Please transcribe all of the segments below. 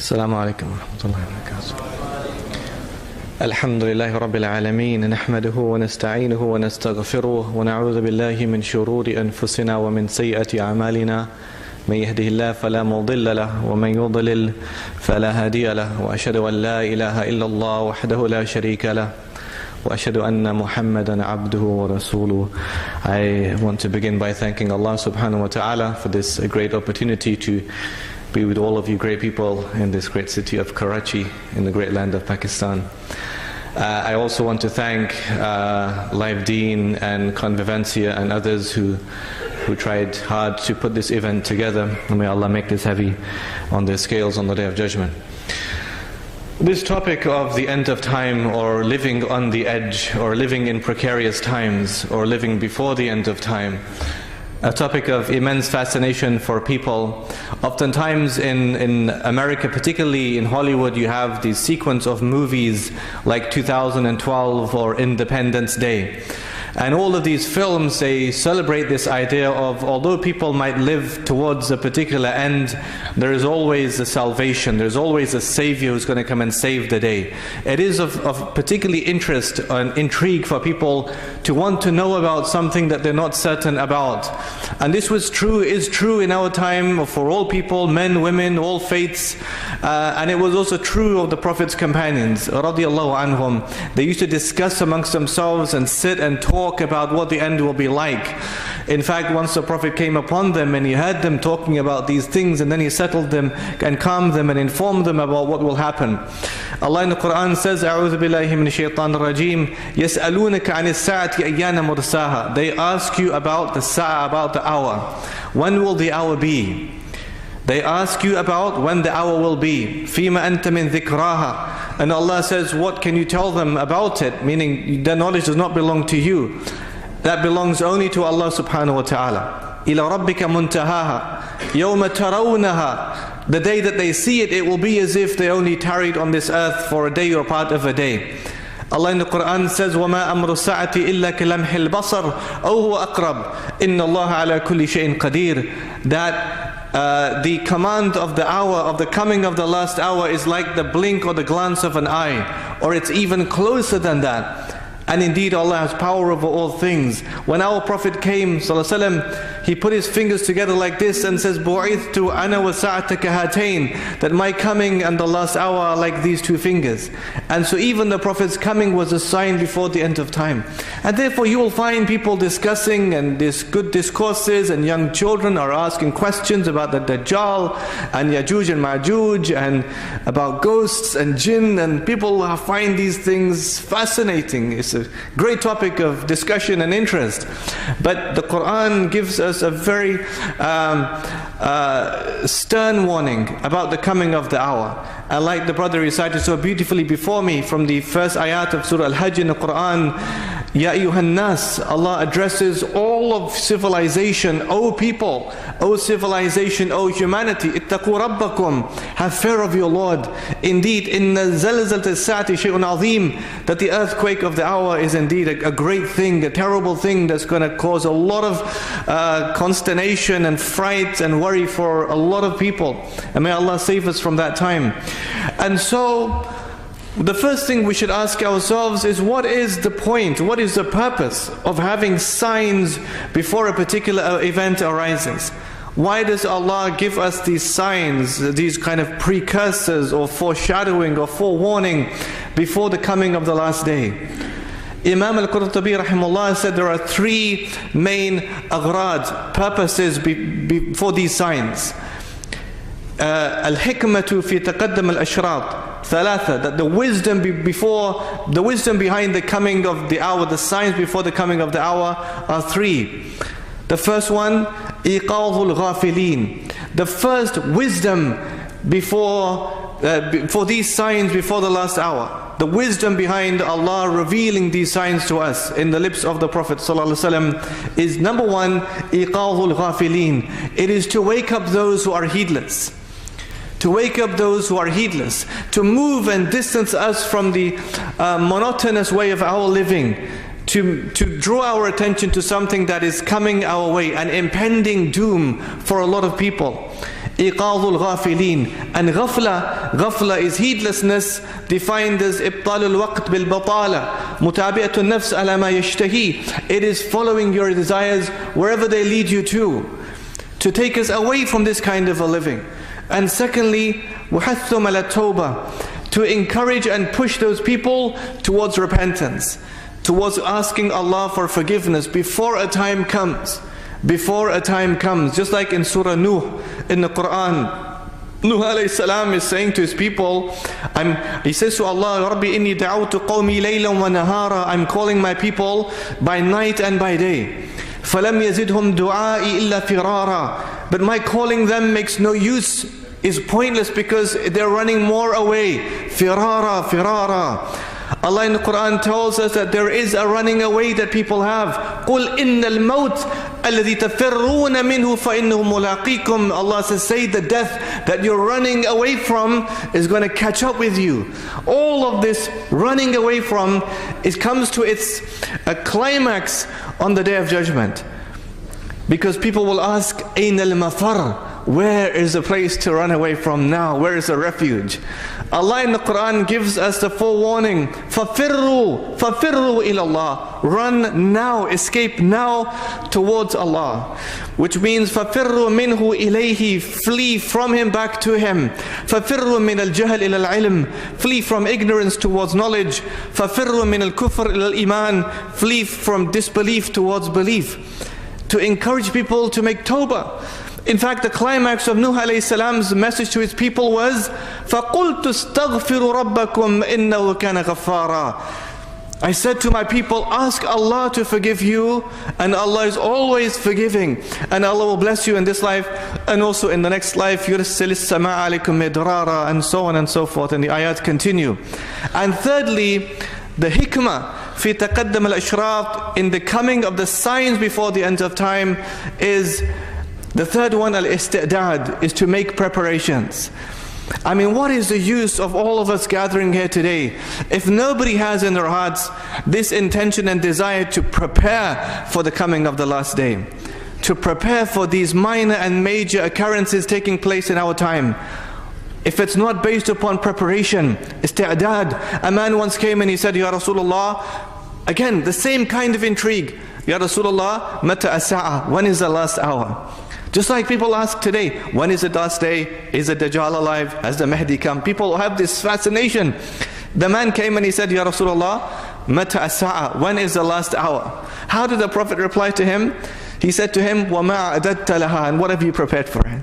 السلام عليكم ورحمة الله وبركاته. الحمد لله رب العالمين، نحمده ونستعينه ونستغفره ونعوذ بالله من شرور أنفسنا ومن سيئة أعمالنا. من يهده الله فلا مضل له ومن يضلل فلا هادي له، وأشهد أن لا إله إلا الله وحده لا شريك له وأشهد أن محمدا عبده ورسوله. I want to begin by thanking Allah subhanahu wa ta'ala for this great opportunity to be with all of you great people in this great city of Karachi in the great land of Pakistan. I also want to thank Live Deen and Convivencia and others who tried hard to put this event together. And may Allah make this heavy on their scales on the Day of Judgment. This topic of the end of time, or living on the edge, or living in precarious times, or living before the end of time, a topic of immense fascination for people. Oftentimes in America, particularly in Hollywood, you have these sequence of movies like 2012 or Independence Day. And all of these films, they celebrate this idea of, although people might live towards a particular end, there is always a salvation, there's always a savior who's going to come and save the day. It is of particularly interest and intrigue for people to want to know about something that they're not certain about. And this is true in our time for all people, men, women, all faiths. And it was also true of the Prophet's companions, radiallahu anhum. They used to discuss amongst themselves and sit and talk about what the end will be like. In fact, once the Prophet came upon them and he heard them talking about these things, and then he settled them and calmed them and informed them about what will happen. Allah in the Quran says, أعوذ بالله من الشيطان الرجيم يسألونك عن الساعة أيان مرساها. They ask you about the sa'a, about the hour. When will the hour be? They ask you about when the hour will be. فِيمَ أَنْتَ مِنْ ذِكْرَاهَا. And Allah says, what can you tell them about it? Meaning, the knowledge does not belong to you. That belongs only to Allah subhanahu wa ta'ala. إِلَى رَبِّكَ مُنْتَهَاهَا يَوْمَ تَرَوْنَهَا. The day that they see it, it will be as if they only tarried on this earth for a day or part of a day. Allah in the Quran says, وَمَا أَمْرُ السَّاعَةِ إِلَّا كَلَمْحِ الْبَصَرِ أَوْ هُوَ أَقْرَبُ إِنَّ اللَّهَ عَلَى كُلِّ شَيْءٍ قَدِيرٌ. That the command of the hour, of the coming of the last hour, is like the blink or the glance of an eye, or it's even closer than that. And indeed Allah has power over all things. When our Prophet came, ﷺ, he put his fingers together like this and says, بُعِثْتُ أَنَا وَسَعَتَكَ هَاتَيْنِ. That my coming and the last hour are like these two fingers. And so even the Prophet's coming was a sign before the end of time. And therefore you will find people discussing and good discourses, and young children are asking questions about the Dajjal and Yajuj and Majuj, and about ghosts and jinn, and people find these things fascinating. It's a great topic of discussion and interest. But the Quran gives us a very stern warning about the coming of the hour. And like the brother recited so beautifully before me from the first ayat of Surah Al-Hajj in the Quran, Ya ayyuhan nas, Allah addresses all of civilization, O people, O civilization, O humanity, ittaqu rabbakum, have fear of your Lord. Indeed, inna zalzalata as-sa'ati shay'un azim, that the earthquake of the hour is indeed a great thing, a terrible thing that's going to cause a lot of consternation and fright and worry for a lot of people. And may Allah save us from that time. And so, the first thing we should ask ourselves is, what is the point, what is the purpose of having signs before a particular event arises? Why does Allah give us these signs, these kind of precursors or foreshadowing or forewarning before the coming of the last day? Imam al-Qurtubi rahimahullah said there are three main aghrad, purposes for these signs. Al-hikmatu fi taqaddum al-ashrat. That the wisdom behind the coming of the hour, the signs before the coming of the hour, are three. The first one, iqadhul ghafilin. The first wisdom for these signs before the last hour. The wisdom behind Allah revealing these signs to us in the lips of the Prophet ﷺ is, number one, iqadhul ghafilin. It is to wake up those who are heedless. To wake up those who are heedless, to move and distance us from the monotonous way of our living, to draw our attention to something that is coming our way, an impending doom for a lot of people. إيقاظ الغافلين. And ghafla is heedlessness, defined as إبطال الوقت بالبطالة متابعة النفس على ما يشتهي. It is following your desires wherever they lead you to take us away from this kind of a living. And secondly, وحثهم على التوبة, to encourage and push those people towards repentance, towards asking Allah for forgiveness before a time comes. Before a time comes. Just like in Surah Nuh in the Quran, Nuh alayhi salam is saying to his people, he says to Allah, Rabbi inni da'awtu qawmi laylan wa nahara, I'm calling my people by night and by day. فَلَمْ يَزِدْهُمْ دُعَائِي إِلَّا فِرَارًا. But my calling them makes no use, is pointless, because they're running more away. Firara. Allah in the Quran tells us that there is a running away that people have. قُلْ إِنَّ الْمَوْتِ الَّذِي تَفِرُّونَ مِنْهُ فَإِنَّهُ مُلَاقِيكُمْ. Allah says, say the death that you're running away from is going to catch up with you. All of this running away from, it comes to its climax on the Day of Judgment. Because people will ask, أَيْنَ الْمَفَرُّ? Where is the place to run away from now? Where is the refuge? Allah in the Quran gives us the forewarning, فَفِرُّوا إِلَى اللَّهِ. Run now, escape now towards Allah. Which means فَفِرُّوا مِنْهُ إِلَيْهِ, flee from Him back to Him. فَفِرُّوا مِنَ الْجَهْلِ إِلَى الْعِلْمِ, flee from ignorance towards knowledge. فَفِرُّوا مِنَ الْكُفْرِ إِلَى الْإِيمَانِ, flee from disbelief towards belief. To encourage people to make tawbah. In fact, the climax of Nuh alayhi salam's message to his people was, فَقُلْتُ اسْتَغْفِرُوا رَبَّكُمْ إِنَّهُ كَانَ غَفَّارًا. I said to my people, ask Allah to forgive you, and Allah is always forgiving, and Allah will bless you in this life and also in the next life. يُرْسِلِ السَّمَاءَ عَلَيْكُمْ مِدْرَارًا, and so on and so forth, and the ayat continue. And thirdly, the hikmah في تقدم الأشراط, in the coming of the signs before the end of time, is the third one, al-istidad, is to make preparations. I mean, what is the use of all of us gathering here today if nobody has in their hearts this intention and desire to prepare for the coming of the last day, to prepare for these minor and major occurrences taking place in our time? If it's not based upon preparation, istidad. A man once came and he said, Ya Rasulullah, again, the same kind of intrigue. Ya Rasulullah, mata as-sa'a, when is the last hour? Just like people ask today, when is the last day? Is the Dajjal alive? Has the Mahdi come? People have this fascination. The man came and he said, Ya Rasulullah, mata as-sa'a, when is the last hour? How did the Prophet reply to him? He said to him, وَمَا أَدَدْتَ لَهَا, and what have you prepared for it?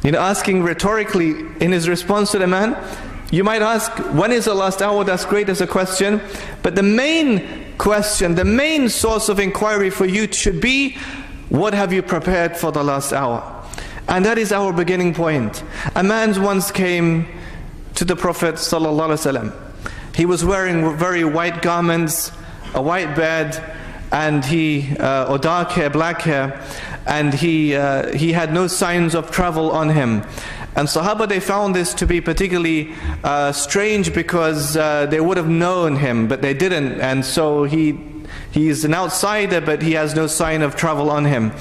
You know, asking rhetorically in his response to the man. You might ask, when is the last hour? That's great as a question. But the main question, the main source of inquiry for you should be, what have you prepared for the last hour? And that is our beginning point. A man once came to the Prophet ﷺ. He was wearing very white garments, a white bed, and or dark hair, black hair, and he had no signs of travel on him. And Sahaba, they found this to be particularly strange, because they would have known him, but they didn't. And so he's an outsider, but he has no sign of travel on him.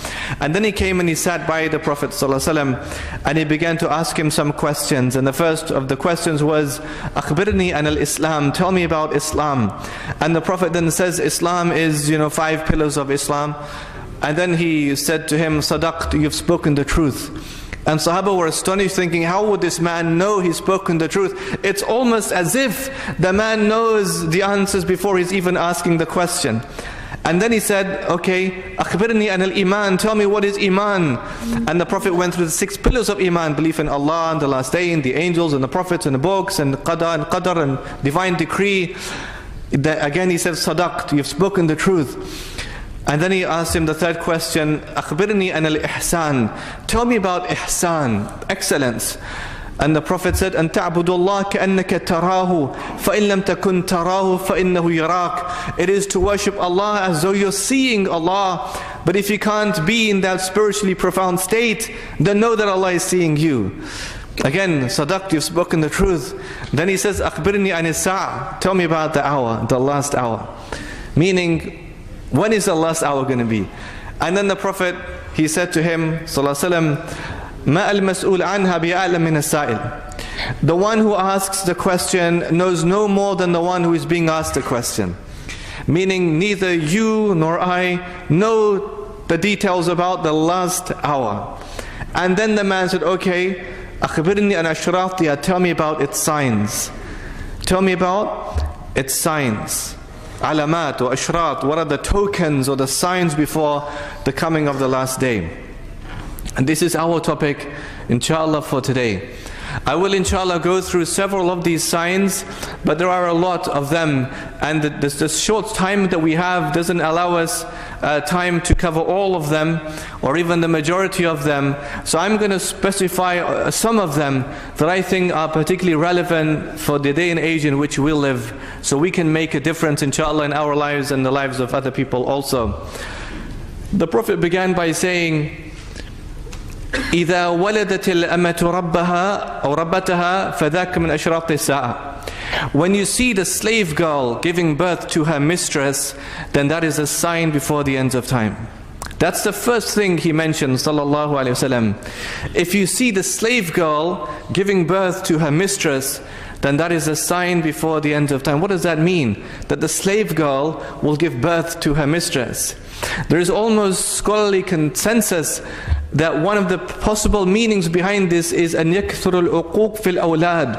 And then he came and he sat by the Prophet ﷺ, and he began to ask him some questions. And the first of the questions was, أخبرني عن الإسلام, tell me about Islam. And the Prophet then says, Islam is, 5 pillars of Islam. And then he said to him, Sadaqt, you've spoken the truth. And Sahaba were astonished, thinking, how would this man know he's spoken the truth? It's almost as if the man knows the answers before he's even asking the question. And then he said, okay, أخبرني عن الإيمان, tell me what is Iman. And the Prophet went through the 6 pillars of Iman: belief in Allah and the last day, and the angels and the prophets and the books and qadar and divine decree. Again he said, Sadaqt, you've spoken the truth. And then he asked him the third question, أخبرني عن الإحسان, tell me about ihsan, excellence. And the Prophet said, أن تعبد الله كأنك تراه فإن لم تكن تراه فإنه يراك. It is to worship Allah as though you're seeing Allah, but if you can't be in that spiritually profound state, then know that Allah is seeing you. Again, Sadaqt, you've spoken the truth. Then he says, أخبرني عن الساعة, tell me about the hour, the last hour. Meaning, When is the last hour going to be? And then the Prophet, he said to him, sallallahu alaihi wasallam, مَا الْمَسْئُولُ عَنْهَا بِأَعْلَمْ مِنَ السَّائِلِ. The one who asks the question knows no more than the one who is being asked the question. Meaning neither you nor I know the details about the last hour. And then the man said, okay, أخبرني عن أشراطها, tell me about its signs. Tell me about its signs. Alamat or ashrat, what are the tokens or the signs before the coming of the last day? And this is our topic, inshallah, for today. I will inshallah go through several of these signs, but there are a lot of them, and the short time that we have doesn't allow us time to cover all of them, or even the majority of them. So I'm going to specify some of them that I think are particularly relevant for the day and age in which we live, so we can make a difference inshallah in our lives and the lives of other people also. The Prophet began by saying, إذا ولدت الأمة ربها أو ربتها فذاك من أشراط الساعة. When you see the slave girl giving birth to her mistress, then that is a sign before the end of time. That's the first thing he mentioned, sallallahu alaihi wasallam. If you see the slave girl giving birth to her mistress, then that is a sign before the end of time. What does that mean? That the slave girl will give birth to her mistress. There is almost scholarly consensus that one of the possible meanings behind this is أن يكثر العقوق في الأولاد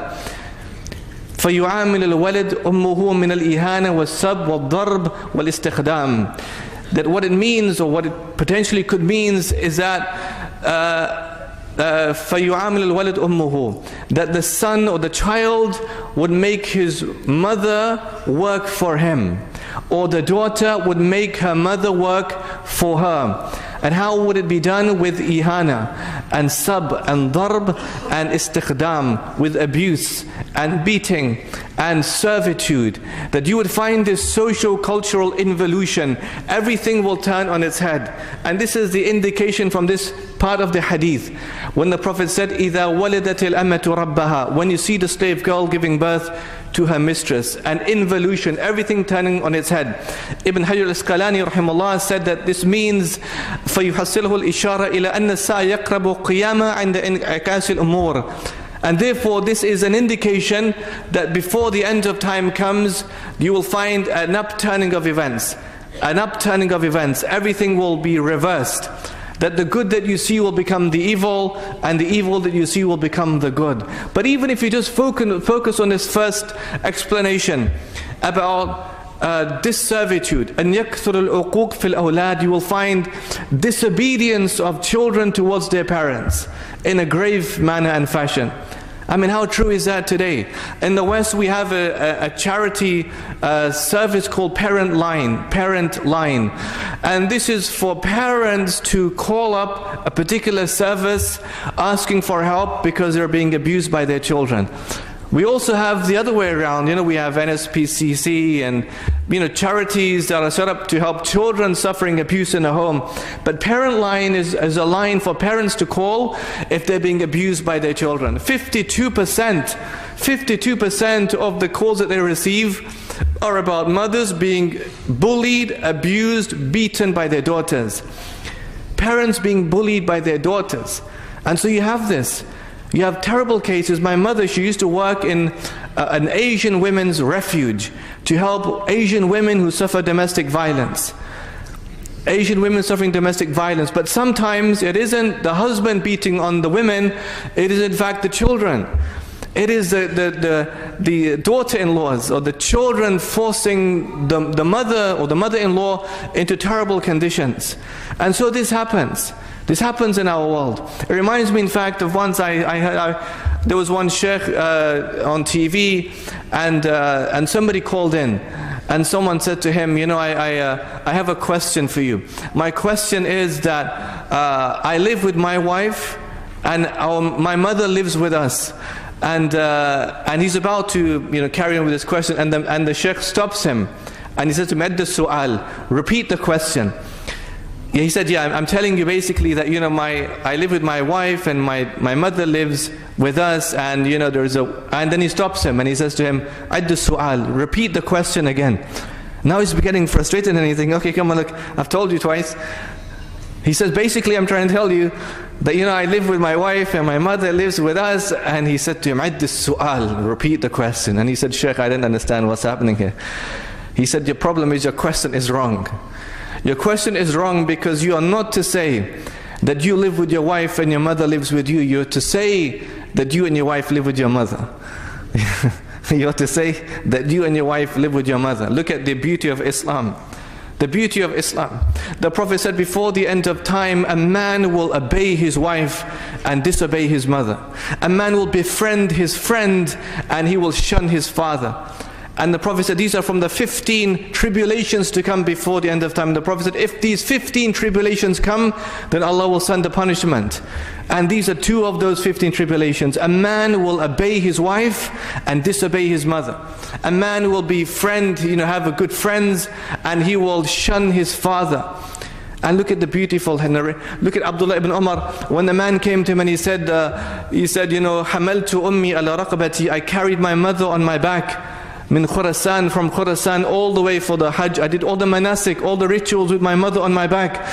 فيعامل الولد أمه من الإهانة والسب والضرب والاستخدام. That what it means, or what it potentially could means, is that فيعامل الولد أمه, that the son or the child would make his mother work for him, or the daughter would make her mother work for her. And how would it be done? With ihana and sab and darb and istikhdam, with abuse and beating and servitude. That you would find this socio-cultural involution. Everything will turn on its head. And this is the indication from this part of the hadith, when the Prophet said, إِذَا وَلَدَتِ الْأَمَةُ رَبَّهَا, when you see the slave girl giving birth to her mistress, and involution, everything turning on its head. Ibn Hajar al-Asqalani rahimahullah said that this means فَيُحَصِّلُهُ الْإِشَارَةِ إِلَى أَنَّ السَّاعَ يَقْرَبُ قِيَامًا عِنْدَ إِنْعِكَاسِ الْأُمُورِ. And therefore this is an indication that before the end of time comes, you will find an upturning of events. An upturning of events. Everything will be reversed. That the good that you see will become the evil, and the evil that you see will become the good. But even if you just focus on this first explanation about disservitude, and يَكْثُرُ الْعُقُوقِ فِي الْأَوْلَادِ, you will find disobedience of children towards their parents in a grave manner and fashion. I mean, how true is that today? In the West, we have a charity service called Parent Line. And this is for parents to call up a particular service asking for help because they're being abused by their children. We also have the other way around. We have NSPCC and charities that are set up to help children suffering abuse in the home. But Parent Line is a line for parents to call if they're being abused by their children. 52% of the calls that they receive are about mothers being bullied, abused, beaten by their daughters. Parents being bullied by their daughters. And so you have this. You have terrible cases. My mother, she used to work in an Asian women's refuge to help Asian women who suffer domestic violence. Asian women suffering domestic violence. But sometimes it isn't the husband beating on the women, it is in fact the children. It is the daughter-in-laws or the children forcing the mother or the mother-in-law into terrible conditions. And so this happens. This happens in our world. It reminds me, in fact, of once there was one sheikh on TV, and somebody called in, and someone said to him, I have a question for you. My question is that I live with my wife, and my mother lives with us. And he's about to carry on with his question, and the sheikh stops him, and he says to him, "Add su'al, repeat the question." He said, "Yeah, I'm telling you basically that I live with my wife, and my mother lives with us, and and then he stops him and he says to him, "Add su'al, repeat the question again." Now he's getting frustrated and he's thinking, okay, come on, look, I've told you twice. He says, basically, I'm trying to tell you that, I live with my wife and my mother lives with us. And he said to him, عد السؤال, repeat the question. And he said, Sheikh, I didn't understand what's happening here. He said, your problem is your question is wrong. Your question is wrong because you are not to say that you live with your wife and your mother lives with you. You're to say that you and your wife live with your mother. You have to say that you and your wife live with your mother. Look at the beauty of Islam. The beauty of Islam. The Prophet said, before the end of time, a man will obey his wife and disobey his mother. A man will befriend his friend and he will shun his father. And the Prophet said, these are from the 15 tribulations to come before the end of time. The Prophet said, if these 15 tribulations come, then Allah will send the punishment. And these are 2 of those 15 tribulations. A man will obey his wife and disobey his mother. A man will befriend, have a good friends, and he will shun his father. And look at the beautiful Henry. Look at Abdullah ibn Umar. When the man came to him and he said, حَمَلْتُ أُمِّي عَلَى رَقَبَتِي, I carried my mother on my back. Min Khurasan, from Khurasan all the way for the Hajj. I did all the manasik, all the rituals with my mother on my back.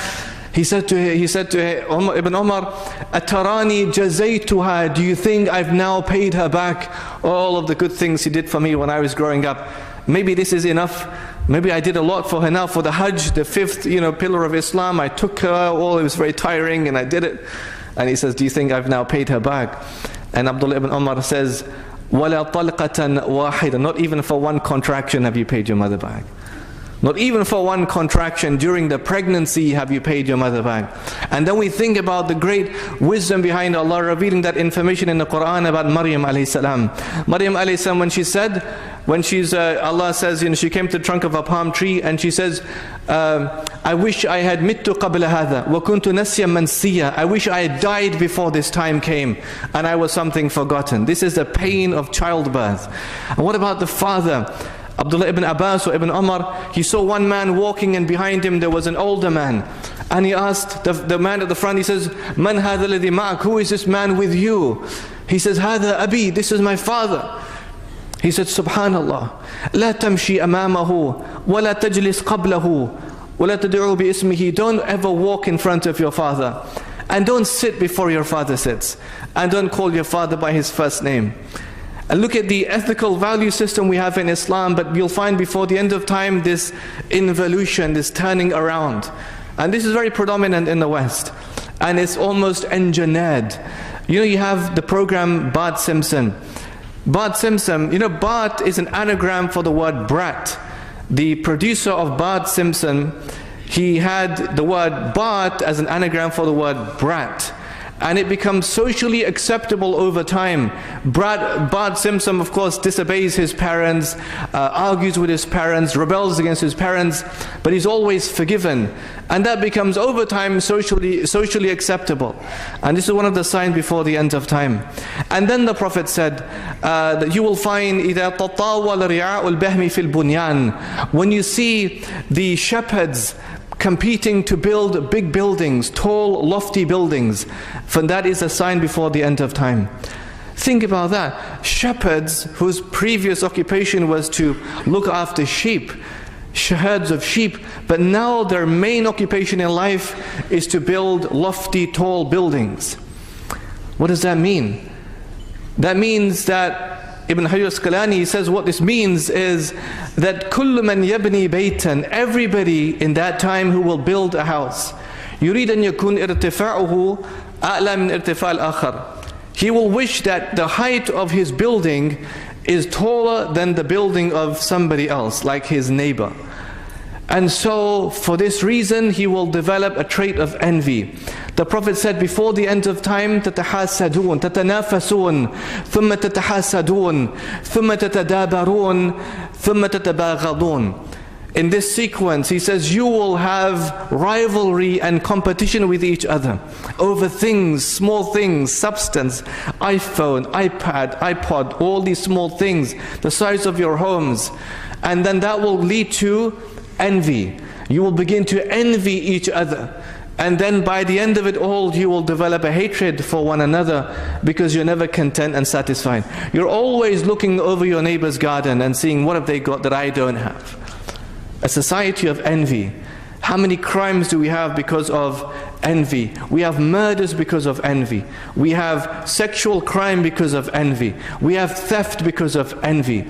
He said to Ibn Umar, Atarani jazaytuha, do you think I've now paid her back all of the good things she did for me when I was growing up? Maybe this is enough. Maybe I did a lot for her now for the Hajj, the 5th pillar of Islam. I took her, it was very tiring and I did it. And he says, do you think I've now paid her back? And Abdullah ibn Umar says, وَلَا طَلْقَةً وَاحِدًا, not even for one contraction have you paid your mother back. Not even for one contraction during the pregnancy have you paid your mother back. And then we think about the great wisdom behind Allah revealing that information in the Quran about Maryam alayhi salam. Maryam alayhi salam, when Allah says, she came to the trunk of a palm tree and she says, I wish I had mittu qabla hadha wa kuntu nasyan mansiya. I wish I had died before this time came and I was something forgotten. This is the pain of childbirth. And what about the father? Abdullah ibn Abbas or Ibn Umar, he saw one man walking and behind him there was an older man. And he asked the man at the front, he says, Man hadha alladhi ma'ak, who is this man with you? He says, Hadha abi, this is my father. He said, Subhanallah, La tamshi amamahu, wa la tajlis qablahu, wa la tad'u bi ismihi. Don't ever walk in front of your father. And don't sit before your father sits. And don't call your father by his first name. And look at the ethical value system we have in Islam, but you'll find before the end of time this involution, this turning around. And this is very predominant in the West. And it's almost engineered. You have the program Bart Simpson. Bart Simpson, Bart is an anagram for the word brat. The producer of Bart Simpson, he had the word Bart as an anagram for the word brat. And it becomes socially acceptable over time. Bart Simpson, of course, disobeys his parents, argues with his parents, rebels against his parents, but he's always forgiven. And that becomes over time socially acceptable. And this is one of the signs before the end of time. And then the Prophet said that you will find إِذَا تَطَاوَلَ رِعَاءُ الْبَهْمِ فِي الْبُنْيَانِ, when you see the shepherds competing to build big buildings, tall, lofty buildings, for that is a sign before the end of time. Think about that. Shepherds whose previous occupation was to look after sheep, herds of sheep, but now their main occupation in life is to build lofty, tall buildings. What does that mean? That means that Ibn Hajar Asqalani says what this means is that كُلُّ مَنْ يَبْنِي بَيْتًا, everybody in that time who will build a house, يُرِيدَ أَنْ يَكُونْ ارْتِفَاعُهُ أَعْلَى مِنْ ارْتِفَاعِ الْآخَرِ. He will wish that the height of his building is taller than the building of somebody else, like his neighbor. And so, for this reason, he will develop a trait of envy. The Prophet said, before the end of time, تَتَحَاسَدُونَ تَتَنَافَسُونَ ثُمَّ تَتَحَاسَدُونَ ثُمَّ تَتَدَابَرُونَ ثُمَّ تَتَبَاغَضُونَ. In this sequence, he says, you will have rivalry and competition with each other over things, small things, substance, iPhone, iPad, iPod, all these small things, the size of your homes. And then that will lead to envy. You will begin to envy each other. And then by the end of it all, you will develop a hatred for one another because you're never content and satisfied. You're always looking over your neighbor's garden and seeing what have they got that I don't have. a society of envy. How many crimes do we have because of envy? We have murders because of envy. We have sexual crime because of envy. We have theft because of envy.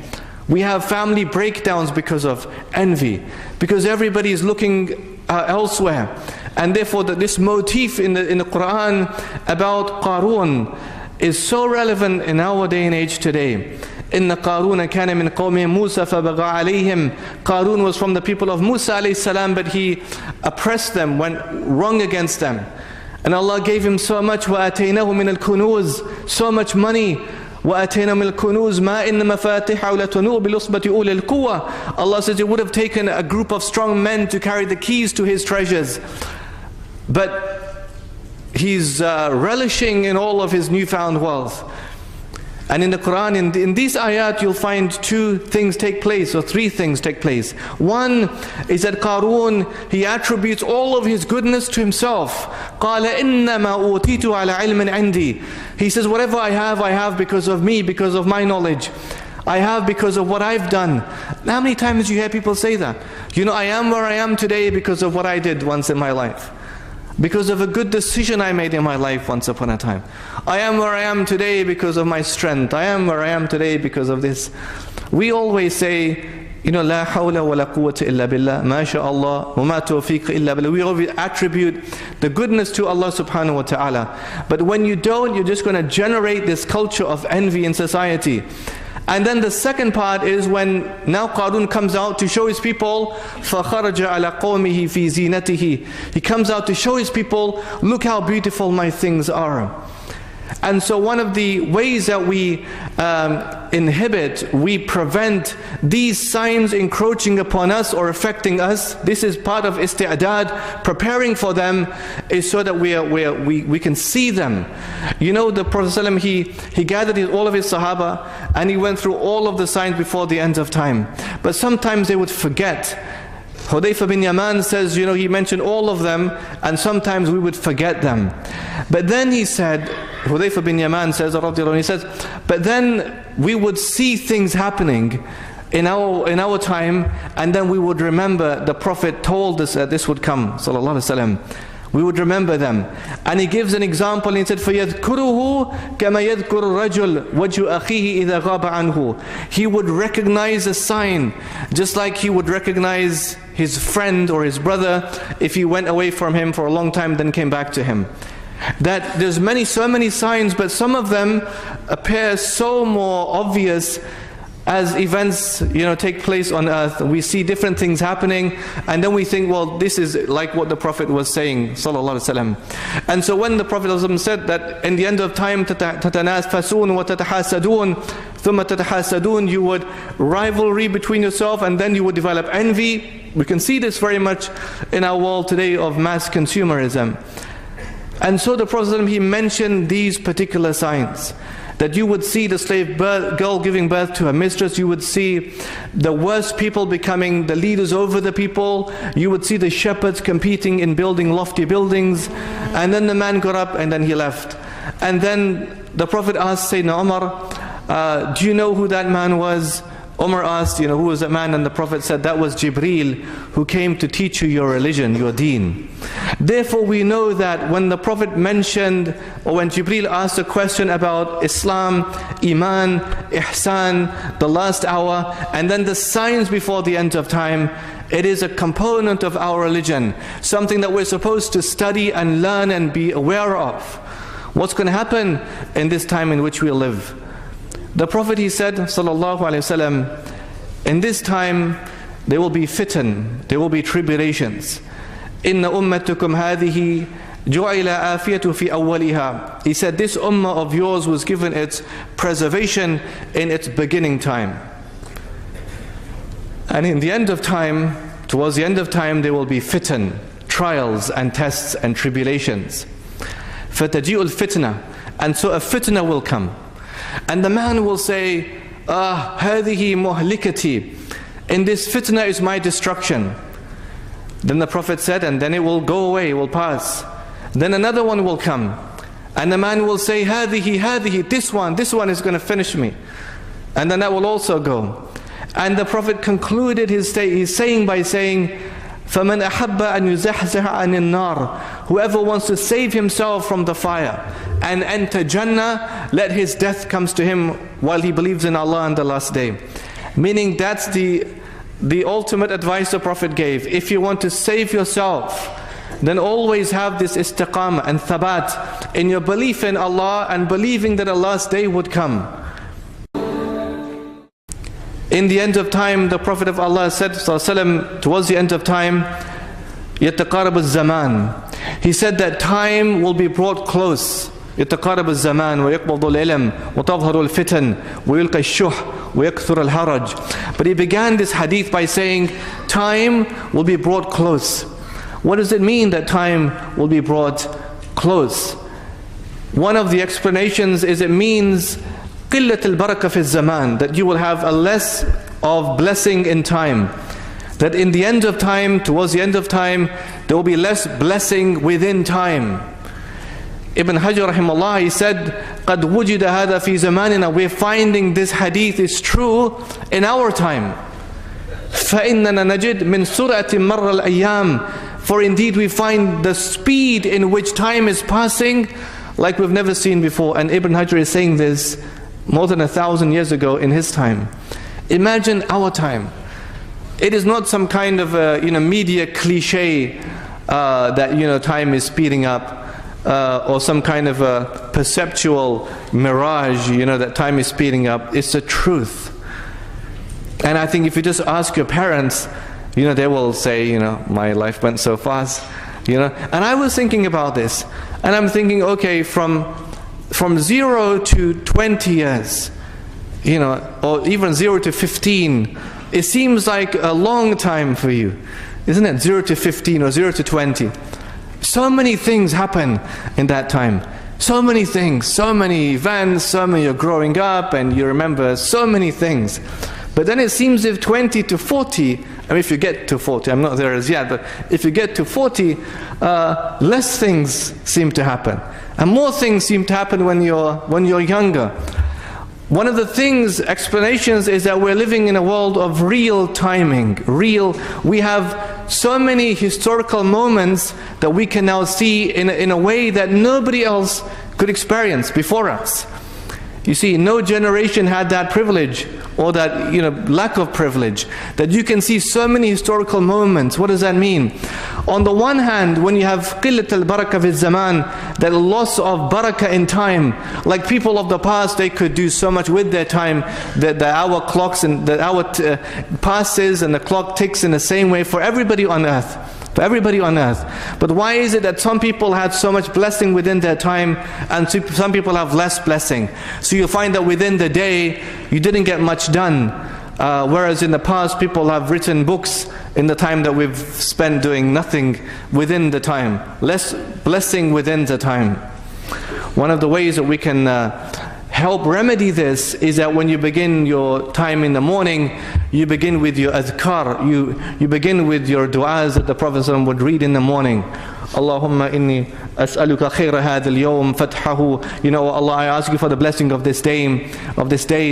We have family breakdowns because of envy. Because everybody is looking elsewhere. And therefore this motif in the Quran about Qarun is so relevant in our day and age today. إن قارون كان من قوم موسى فبغى عليهم. Qarun was from the people of Musa alayhi salam, but he oppressed them, went wrong against them. And Allah gave him so much. وَآتَيْنَاهُ مِنَ الْكُنُوزِ, so much money. وَآتَيْنَا مِنَ الْكُنُوزِ مَا إِنَّ مَفَاتِحَهُ لَتَنُوءُ بِالْعُصْبَةِ أُولِي الْقُوَّةِ. Allah says it would have taken a group of strong men to carry the keys to his treasures. But he's relishing in all of his newfound wealth. And in the Quran, in these ayat, you'll find two things take place, or three things take place. One is that Qarun, he attributes all of his goodness to himself. قَالَ إِنَّمَا أُوتِيتُ عَلَى عِلْمٍ عِنْدِي. He says, whatever I have because of me, because of my knowledge. I have because of what I've done. How many times do you hear people say that? You know, I am where I am today because of what I did once in my life. Because of a good decision I made in my life once upon a time. I am where I am today because of my strength. I am where I am today because of this. We always say, you know, لا حول ولا قوة إلا بالله, ما شاء الله, وما توفيق إلا بالله. We always attribute the goodness to Allah subhanahu wa ta'ala. But when you don't, you're just going to generate this culture of envy in society. And then the second part is when now Qarun comes out to show his people, فَخَرَجَ عَلَى قَوْمِهِ فِي زِينَتِهِ. He comes out to show his people, look how beautiful my things are. And so one of the ways that we inhibit, we prevent these signs encroaching upon us or affecting us, this is part of isti'adad, preparing for them, is so that we can see them. You know, the Prophet ﷺ, he gathered all of his Sahaba and he went through all of the signs before the end of time. But sometimes they would forget. Hudayfa bin Yaman says, you know, he mentioned all of them and sometimes we would forget them. But then he said, Hudayfa bin Yaman says, he says, but then we would see things happening in our time, and then we would remember the Prophet told us that this would come, sallallahu alaihi wasallam. We would remember them. And he gives an example and he said, فَيَذْكُرُهُ كَمَا يَذْكُرُ الرَّجُلُ وَجْهُ أَخِيهِ إِذَا غَابَ عَنْهُ. He would recognize a sign, just like he would recognize his friend or his brother if he went away from him for a long time, then came back to him. That there's so many signs, but some of them appear so more obvious as events, you know, take place on earth. We see different things happening, and then we think, well, this is like what the Prophet was saying, sallallahu alaihi wasallam. And so when the Prophet said that in the end of time, تَتَنَاسْفَسُونَ وَتَتَحَاسَدُونَ ثُمَّ تَتَحَاسَدُونَ, you would rivalry between yourself, and then you would develop envy. We can see this very much in our world today of mass consumerism. And so the Prophet, he mentioned these particular signs. That you would see the slave girl giving birth to her mistress. You would see the worst people becoming the leaders over the people. You would see the shepherds competing in building lofty buildings. And then the man got up and then he left. And then the Prophet asked Sayyidina Umar, do you know who that man was? Umar asked, you know, who was that man? And the Prophet said, that was Jibreel, who came to teach you your religion, your deen. Therefore we know that when the Prophet mentioned, or when Jibreel asked a question about Islam, Iman, Ihsan, the last hour, and then the signs before the end of time, it is a component of our religion, something that we're supposed to study and learn and be aware of. What's going to happen in this time in which we live? The Prophet, he said, sallallahu alaihi wasallam, in this time there will be fitan, there will be tribulations. Inna ummatukum hadhihi ju'ila afiyatu fi awwaliha. He said, this ummah of yours was given its preservation in its beginning time. And in the end of time, towards the end of time, there will be fitan, trials and tests and tribulations. فَتَجِئُ الْفِتْنَةِ. And so a fitna will come. And the man will say, هَذِهِ مُهْلِكَتِي. In this fitna is my destruction. Then the Prophet said, and then it will go away, it will pass. Then another one will come. And the man will say, هَذِهِ, this one is going to finish me. And then that will also go. And the Prophet concluded his saying by saying, فَمَنْ أَحَبَّ أَنْ يُزَحْزِحَ عَنِ النَّارِ, whoever wants to save himself from the fire and enter Jannah, let his death comes to him while he believes in Allah and the last day. Meaning that's the ultimate advice the Prophet gave. If you want to save yourself, then always have this istiqamah and thabat in your belief in Allah and believing that Allah's day would come. In the end of time, the Prophet of Allah said, towards the end of time, يَتَقَارَبُ الزَّمَانِ, he said that time will be brought close. يَتَقَارَبُ الزَّمَانِ وَيَقْبَضُ الْعِلْمِ وَتَظْهَرُ الْفِتَنِ وَيُلْقَى الشُّحْ وَيَكْثُرُ الْحَرَجِ. But he began this hadith by saying, time will be brought close. What does it mean that time will be brought close? One of the explanations is it means قِلَّةِ الْبَرَكَةِ فِي الزَّمَانِ, that you will have a less of blessing in time. That in the end of time, towards the end of time, there will be less blessing within time. Ibn Hajar rahimahullah, he said, قَدْ وُجِدَ هَذَا فِي زَمَانِنَا, we're finding this hadith is true in our time. فَإِنَّنَا نَجِدْ مِنْ سُرْعَةٍ مَرَّ الْأَيَّامِ, for indeed we find the speed in which time is passing like we've never seen before. And Ibn Hajar is saying this more than 1,000 years ago in his time. Imagine our time. It is not some kind of media cliche that time is speeding up, or some kind of a perceptual mirage, that time is speeding up. It's the truth. And I think if you just ask your parents, they will say, my life went so fast, And I was thinking about this, and I'm thinking, okay, from 0 to 20 years, or even 0 to 15, it seems like a long time for you, isn't it? 0 to 15 or 0 to 20. So many things happen in that time. So many things, so many events, you're growing up and you remember so many things. But then it seems if 20 to 40, if you get to 40, I'm not there as yet, but if you get to 40, less things seem to happen. And more things seem to happen when you're younger. One of the explanations is that we're living in a world of real timing. We have so many historical moments that we can now see in a way that nobody else could experience before us. You see, no generation had that privilege, or that lack of privilege, that you can see so many historical moments. What does that mean? On the one hand, when you have قِلَّةَ الْبَرَكَةِ فِي الزَّمَانِ, that loss of barakah in time, like people of the past, they could do so much with their time, that the hour clocks and the hour passes and the clock ticks in the same way for everybody on earth. For everybody on earth. But why is it that some people had so much blessing within their time and some people have less blessing? So you find that within the day you didn't get much done, whereas in the past people have written books in the time that we've spent doing nothing within the time. Less blessing within the time. One of the ways that we can help remedy this is that when you begin your time in the morning, you begin with your adhkar, you begin with your du'as that the Prophet ﷺ would read in the morning. Allahumma inni as'aluka khayra hadha al-yawm fathahu. Allah, I ask you for the blessing of this day,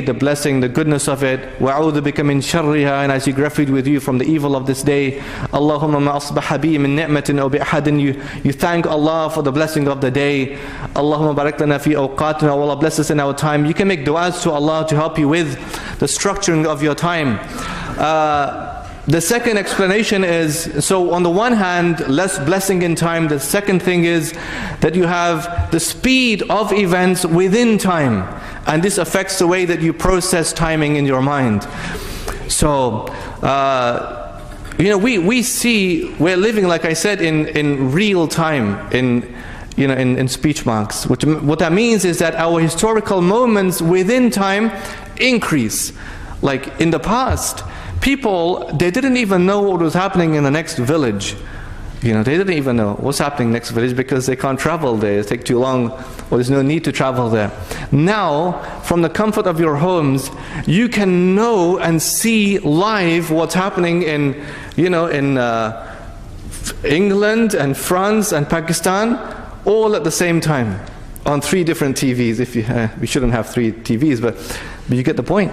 the blessing, the goodness of it. Wa a'udhu bika min sharriha, and I seek refuge with you from the evil of this day. Allahumma ma asbaha bi min ni'matin aw bi ahadin. You thank Allah for the blessing of the day. Allahumma barik lana fi awqatina. Allah bless us in our time. You can make du'as to Allah to help you with the structuring of your time. The second explanation is, so on the one hand, less blessing in time. The second thing is that you have the speed of events within time, and this affects the way that you process timing in your mind. So, we're living, like I said, in real time, in speech marks. What that means is that our historical moments within time increase. Like in the past, people, they didn't even know what was happening in the next village. They didn't even know what's happening next village because they can't travel there. It takes too long, or there's no need to travel there. Now, from the comfort of your homes, you can know and see live what's happening in England and France and Pakistan, all at the same time on 3 different TVs. We shouldn't have 3 TVs, but you get the point.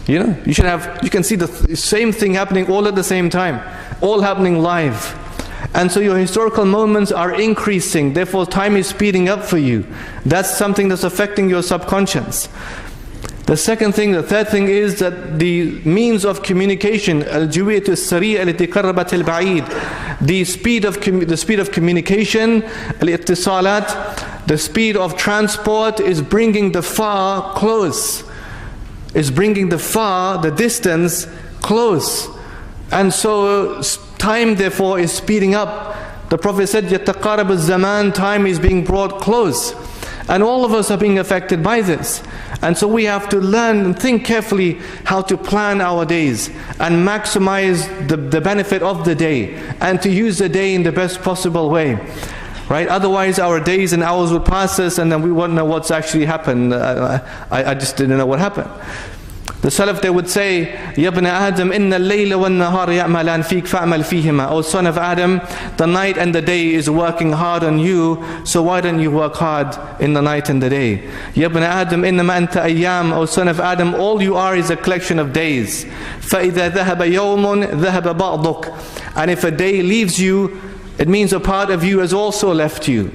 You know, you can see the same thing happening all at the same time, all happening live. And so your historical moments are increasing, therefore time is speeding up for you. That's something that's affecting your subconscious. The third thing is that the means of communication, al-juwiyatu as-sari'a allati qarrabat al-ba'id, the speed of communication, al-ittisalat, the speed of transport is bringing the far close, is bringing the distance close. And so time therefore is speeding up. The Prophet said, يَتَقَارَبُ الزَّمَانِ, time is being brought close. And all of us are being affected by this. And so we have to learn and think carefully how to plan our days and maximize the benefit of the day, and to use the day in the best possible way. Right? Otherwise our days and hours would pass us and then we won't know what's actually happened. I just didn't know what happened. The Salaf, they would say, Ya ibn Adam, inna al-layla wal-nahar ya'malan feek fa'mal fihima. O son of Adam, the night and the day is working hard on you, so why don't you work hard in the night and the day? Ya ibn Adam, innama anta ayyam. O son of Adam, all you are is a collection of days. فَإِذَا ذَهَبَ يَوْمٌ ذَهَبَ بَعْضُكَ. And if a day leaves you, it means a part of you has also left you.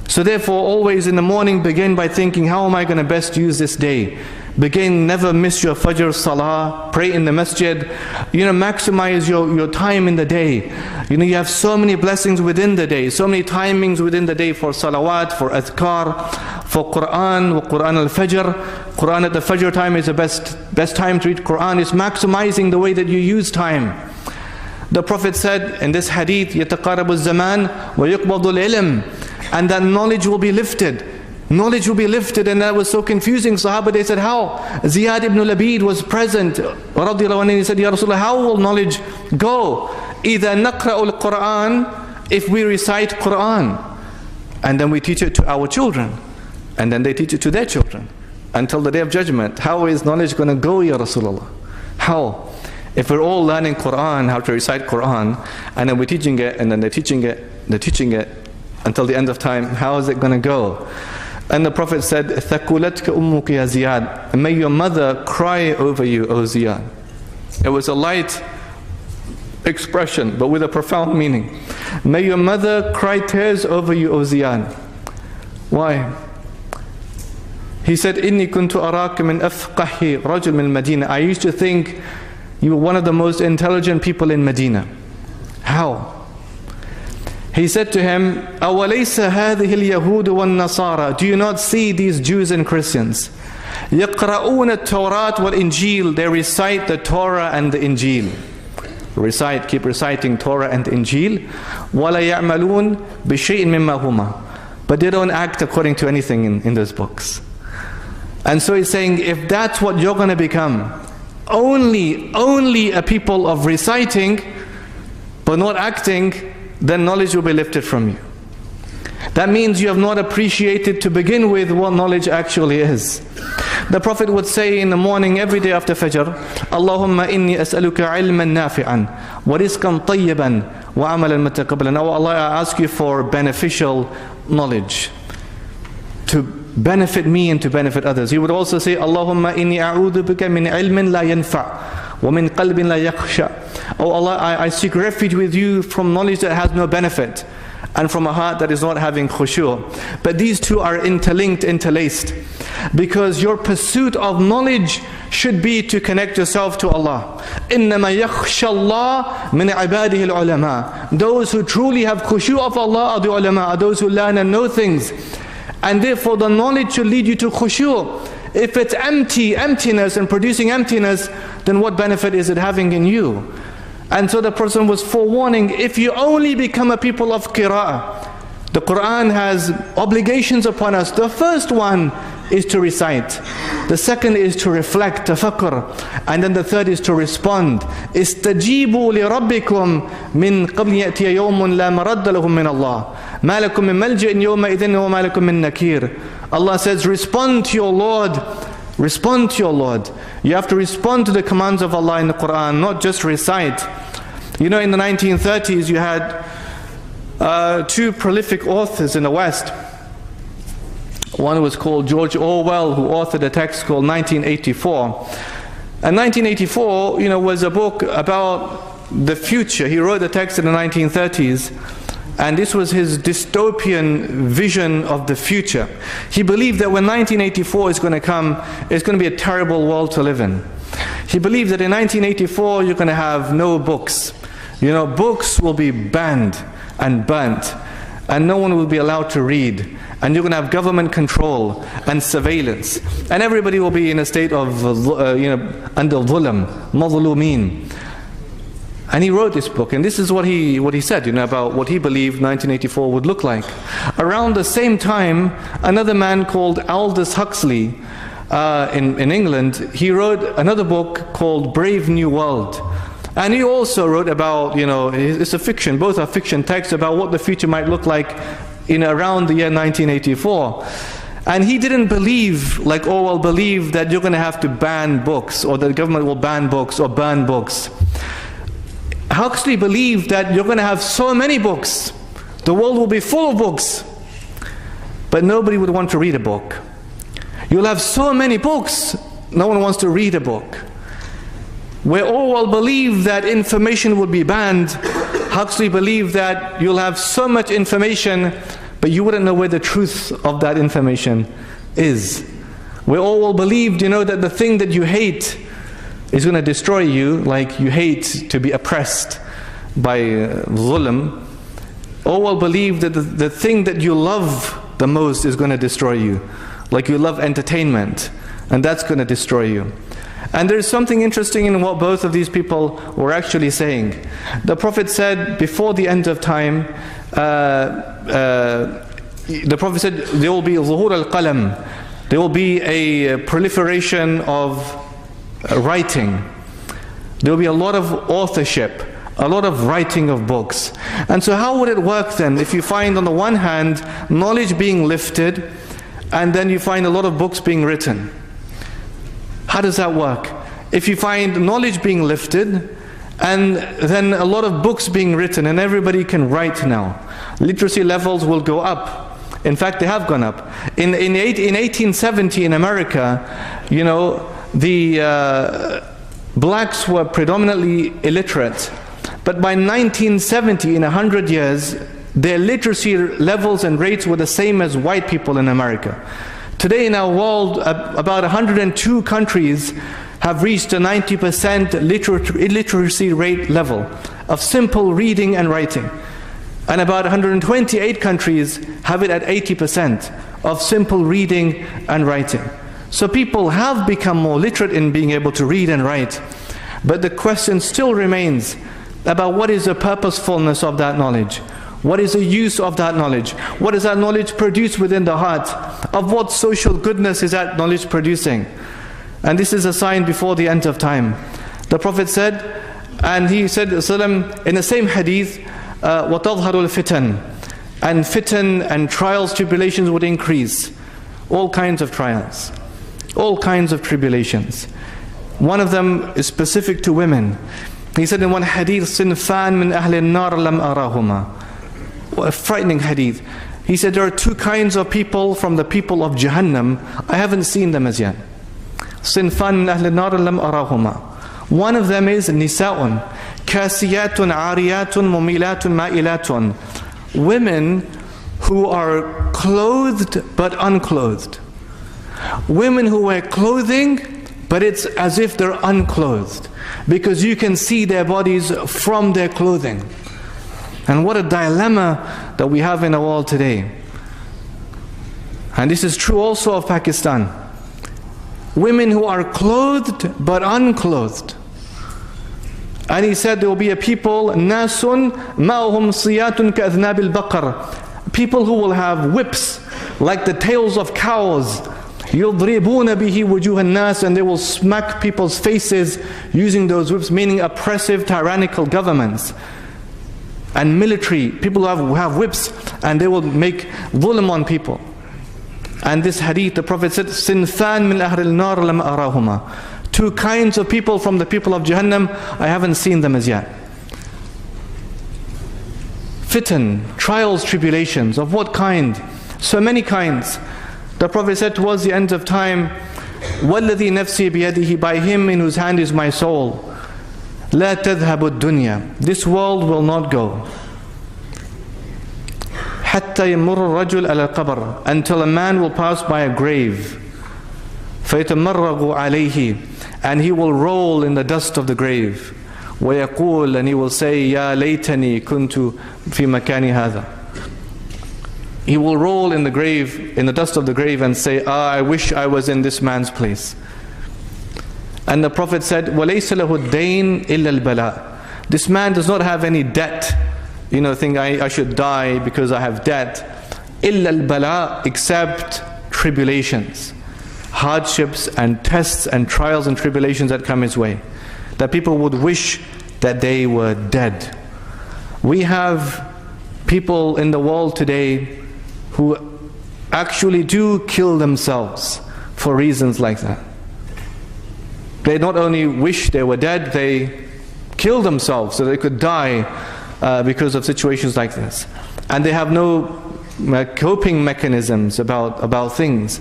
So therefore, always in the morning begin by thinking, how am I going to best use this day? Begin, never miss your Fajr Salah, pray in the masjid. You know, maximize your time in the day. You know, you have so many blessings within the day, so many timings within the day for salawat, for adhkar, for Quran al-Fajr. Quran at the Fajr time is the best time to read Quran. Is maximizing the way that you use time. The Prophet said in this hadith, يَتَقَارَبُ الزَّمَانِ وَيُقْبَضُ الْعِلْمِ, and that knowledge will be lifted. Knowledge will be lifted, and that was so confusing. Sahaba, they said, how? Ziyad ibn Labid was present, radiallahu anhu, he said, Ya Rasulullah, how will knowledge go? إِذَا نَقْرَأُ الْقُرْآنِ, if we recite Quran, and then we teach it to our children, and then they teach it to their children, until the Day of Judgment. How is knowledge going to go, Ya Rasulullah? How? If we're all learning Quran, how to recite Quran, and then we're teaching it, and then they're teaching it until the end of time, how is it going to go? And the Prophet said, ثَكُلَتْكَ أُمُّكَ يَا زِيَادٍ, and may your mother cry over you, O Ziyad. It was a light expression, but with a profound meaning. May your mother cry tears over you, O Ziyad. Why? He said, إِنِّي كُنْتُ أَرَاكَ مِنْ أَفْقَهِ رَجُلٍ مِنْ مَدِينَةٍ. I used to think you were one of the most intelligent people in Medina. How? He said to him, أَوَلَيْسَ هَذِهِ الْيَهُودُ وَالنَّصَارَى. Do you not see these Jews and Christians? يَقْرَؤُونَ التَّوْرَاتِ وَالْإِنْجِيلِ. They recite the Torah and the Injil. Keep reciting Torah and Injil. وَلَا يَعْمَلُونَ بِشَيْءٍ مِمَّا هُمَا. But they don't act according to anything in those books. And so he's saying, if that's what you're going to become, only a people of reciting but not acting, then knowledge will be lifted from you. That means you have not appreciated to begin with what knowledge actually is. The Prophet would say in the morning every day after Fajr, Allahumma inni as'aluka ilman nafi'an wa rizqan tayyiban wa amalan mutaqabbalan. Oh Allah, I ask you for beneficial knowledge to benefit me and to benefit others. He would also say, Allahumma inni a'udhu bika min ilmin la yanfa' wa min qalbin la yakhsha. Oh Allah, I seek refuge with you from knowledge that has no benefit, and from a heart that is not having khushu'. But these two are interlinked, interlaced, because your pursuit of knowledge should be to connect yourself to Allah. إِنَّمَا يَخْشَى اللَّهِ مِنْ عِبَادِهِ الْعُلَمَاءِ. Those who truly have khushu' of Allah are the ulama, are those who learn and know things. And therefore the knowledge should lead you to khushu'. If it's emptiness and producing emptiness, then what benefit is it having in you? And so the person was forewarning, if you only become a people of qira'ah, the Quran has obligations upon us. The first one is to recite. The second is to reflect, tafakkur. And then the third is to respond. استجيبوا لربكم من قبل يأتي يوم لا مرد لهم من الله ما لكم من ملجأ يومئذ وما لكم من نكير. Allah says, respond to your Lord. Respond to your Lord. You have to respond to the commands of Allah in the Quran, not just recite. You know, in the 1930s you had two prolific authors in the West. One was called George Orwell, who authored a text called 1984. And 1984, was a book about the future. He wrote the text in the 1930s, and this was his dystopian vision of the future. He believed that when 1984 is going to come, it's going to be a terrible world to live in. He believed that in 1984 you're going to have no books. Books will be banned and burnt, and no one will be allowed to read. And you're going to have government control and surveillance. And everybody will be in a state of, under dhulam, mazlumin. And he wrote this book, and this is what he said, about what he believed 1984 would look like. Around the same time, another man called Aldous Huxley in England, he wrote another book called Brave New World. And he also wrote about, it's a fiction, both are fiction texts about what the future might look like in around the year 1984. And he didn't believe, like Orwell believed, that you're going to have to ban books, or that the government will ban books or burn books. Huxley believed that you're going to have so many books, the world will be full of books, but nobody would want to read a book. You'll have so many books, no one wants to read a book. Where Orwell believed that information would be banned, Huxley believed that you'll have so much information, but you wouldn't know where the truth of that information is. Where Orwell believed, that the thing that you hate is going to destroy you, like you hate to be oppressed by zulm. Orwell believed that the thing that you love the most is going to destroy you, like you love entertainment, and that's going to destroy you. And there's something interesting in what both of these people were actually saying. The Prophet said, before the end of time, the Prophet said, there will be zuhur al-qalam, there will be a proliferation of writing. There will be a lot of authorship, a lot of writing of books. And so how would it work then if you find on the one hand knowledge being lifted, and then you find a lot of books being written? How does that work? If you find knowledge being lifted, and then a lot of books being written, and everybody can write now, literacy levels will go up. In fact, they have gone up. In 1870 in America, the blacks were predominantly illiterate. But by 1970, in 100 years, their literacy levels and rates were the same as white people in America. Today in our world, about 102 countries have reached a 90% literacy rate level of simple reading and writing. And about 128 countries have it at 80% of simple reading and writing. So people have become more literate in being able to read and write. But the question still remains about what is the purposefulness of that knowledge. What is the use of that knowledge? What does that knowledge produce within the heart? Of what social goodness is that knowledge producing? And this is a sign before the end of time. The Prophet said, and he said in the same hadith, وَتَظْهَرُ الْفِتَنِ, and fitan and trials, tribulations would increase. All kinds of trials, all kinds of tribulations. One of them is specific to women. He said in one hadith, صِنْفَانْ مِنْ أَهْلِ النَّارِ لَمْ أَرَاهُمَا. A frightening hadith. He said there are two kinds of people from the people of Jahannam. I haven't seen them as yet. صِنْفَانْ مِنْ أَهْلِ النَّارِ لَمْ أَرَاهُمَا. One of them is نِسَاءٌ كَاسِيَاتٌ عَارِيَاتٌ مُمِيلَاتٌ مَائِلَاتٌ. Women who are clothed but unclothed. Women who wear clothing, but it's as if they're unclothed, because you can see their bodies from their clothing. And what a dilemma that we have in the world today. And this is true also of Pakistan. Women who are clothed but unclothed. And he said there will be a people, nasun ma'hum siyatun ka'adhnab al-baqar, people who will have whips like the tails of cows. يضربون به وجوه الناس, and they will smack people's faces using those whips, meaning oppressive, tyrannical governments. And military, people who have whips, and they will make dhulm on people. And this hadith, the Prophet said, "Sinfan min ahl al-nar lam arahuma." Two kinds of people from the people of Jahannam, I haven't seen them as yet. Fitan, trials, tribulations, of what kind? So many kinds. The Prophet said towards the end of time, وَالَّذِي نَفْسِي بِيَدِهِ, by him in whose hand is my soul, لَا تَذْهَبُ الدُّنْيا, this world will not go. حَتَّى يَمُرُّ الرَّجُلُ عَلَى الْقَبْرِ, until a man will pass by a grave. فَيَتَمَرَّغُ عَلَيْهِ, and he will roll in the dust of the grave. وَيَقُولُ, and he will say, يَا لَيْتَنِي كُنْتُ فِي مَكَانِ هَذَا. He will roll in the grave, in the dust of the grave, and say, I wish I was in this man's place. And the Prophet said, وَلَيْسَ لَهُ الدَّيْنِ إِلَّا الْبَلَاءِ, this man does not have any debt, think I should die because I have debt. إِلَّا الْبَلَاءِ, except tribulations, hardships and tests and trials and tribulations that come his way, that people would wish that they were dead. We have people in the world today who actually do kill themselves for reasons like that. They not only wish they were dead, they kill themselves so they could die because of situations like this. And they have no coping mechanisms about things.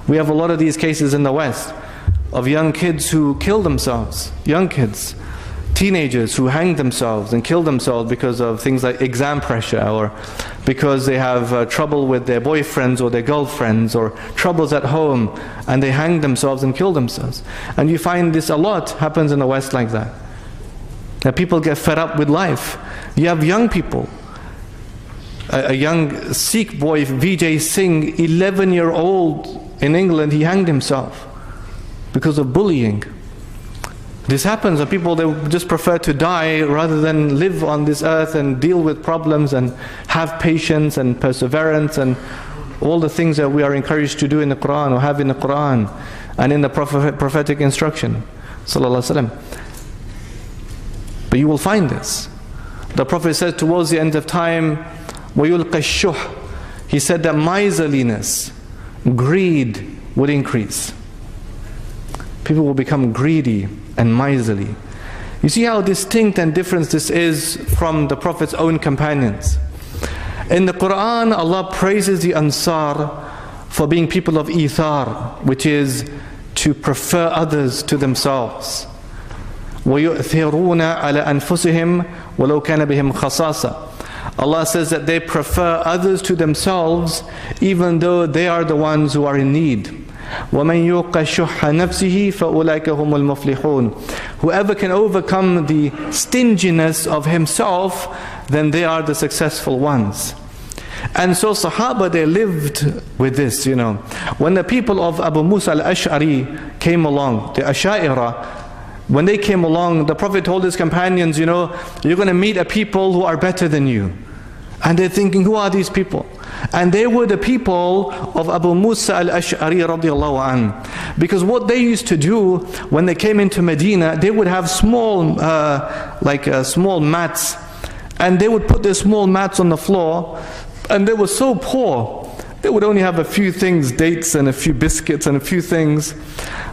We have a lot of these cases in the West of young kids who kill themselves, young kids, teenagers who hang themselves and kill themselves because of things like exam pressure, or because they have trouble with their boyfriends or their girlfriends, or troubles at home, and they hang themselves and kill themselves. And you find this a lot happens in the West like that. That people get fed up with life. You have young people. A young Sikh boy, Vijay Singh, 11-year-old in England, he hanged himself because of bullying. This happens, and people, they just prefer to die rather than live on this earth and deal with problems and have patience and perseverance and all the things that we are encouraged to do in the Quran, or have in the Quran and in the prophetic instruction, sallallahu alaihi wasallam. But you will find this. The Prophet said towards the end of time, وَيُلْقَ الشُّحْ, he said that miserliness, greed would increase. People will become greedy and miserly. You see how distinct and different this is from the Prophet's own companions. In the Quran, Allah praises the Ansar for being people of ithar, which is to prefer others to themselves. وَيُؤْثِرُونَ عَلَى أَنفُسِهِمْ وَلَوْ كَانَ بِهِمْ خَصَاصَةٌ. Allah says that they prefer others to themselves even though they are the ones who are in need. وَمَنْ يُوقَ شُحَّ نَفْسِهِ فَأُولَٰئِكَ هُمُ الْمُفْلِحُونَ. Whoever can overcome the stinginess of himself, then they are the successful ones. And so Sahaba, they lived with this, When the people of Abu Musa al-Ash'ari came along, the Asha'ira, when they came along, the Prophet told his companions, you're going to meet a people who are better than you. And they're thinking, who are these people? And they were the people of Abu Musa al-Ash'ari radiallahu anh. Because what they used to do when they came into Medina, they would have small, small mats. And they would put their small mats on the floor. And they were so poor. They would only have a few things, dates and a few biscuits and a few things.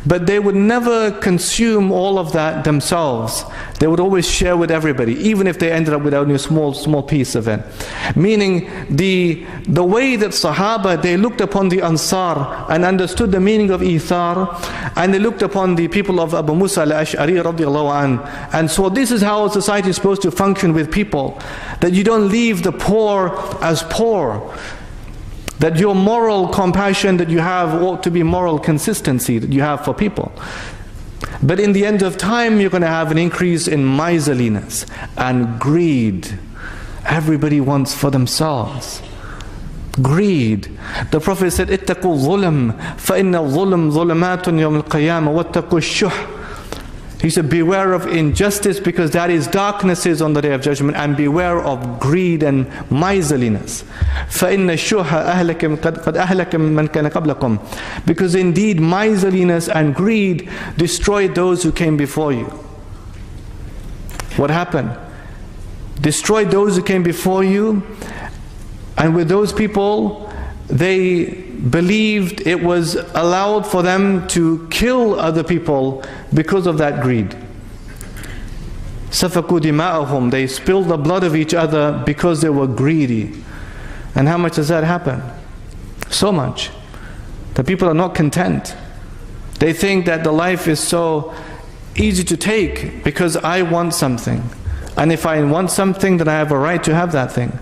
But they would never consume all of that themselves. They would always share with everybody, even if they ended up with only a small piece of it. Meaning, the way that Sahaba, they looked upon the Ansar and understood the meaning of Ithar, and they looked upon the people of Abu Musa al-Ash'ari radiallahu anh, and so this is how society is supposed to function with people. That you don't leave the poor as poor. That your moral compassion that you have ought to be moral consistency that you have for people. But in the end of time, you're going to have an increase in miserliness and greed. Everybody wants for themselves. Greed. The Prophet said, اتقوا الظلم فإن الظلم ظلمات يوم القيامة واتقوا الشح. He said, beware of injustice because that is darknesses on the day of judgment, and beware of greed and miserliness. فَإِنَّ الشُّحَ قَدْ أَهْلَكَ مَنْ كَانَ قَبْلَكُمْ. Because indeed miserliness and greed destroyed those who came before you. What happened? Destroyed those who came before you, and with those people, they believed it was allowed for them to kill other people because of that greed. سَفَكُوا دِمَاءَهُمْ. They spilled the blood of each other because they were greedy. And how much does that happen? So much. The people are not content. They think that the life is so easy to take because I want something. And if I want something, then I have a right to have that thing.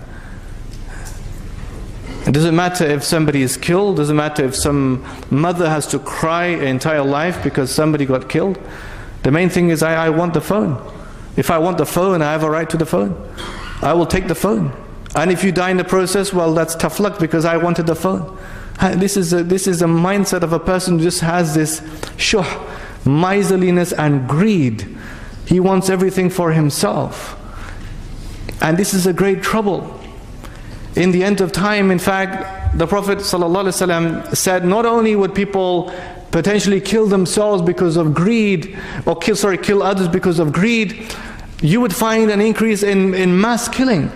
It doesn't matter if somebody is killed, doesn't matter if some mother has to cry her entire life because somebody got killed. The main thing is I want the phone. If I want the phone, I have a right to the phone. I will take the phone. And if you die in the process, well, that's tough luck because I wanted the phone. This is a mindset of a person who just has this shuh, miserliness and greed. He wants everything for himself. And this is a great trouble. In the end of time, in fact, the Prophet ﷺ said not only would people potentially kill themselves because of greed, or kill others because of greed, you would find an increase in mass killing.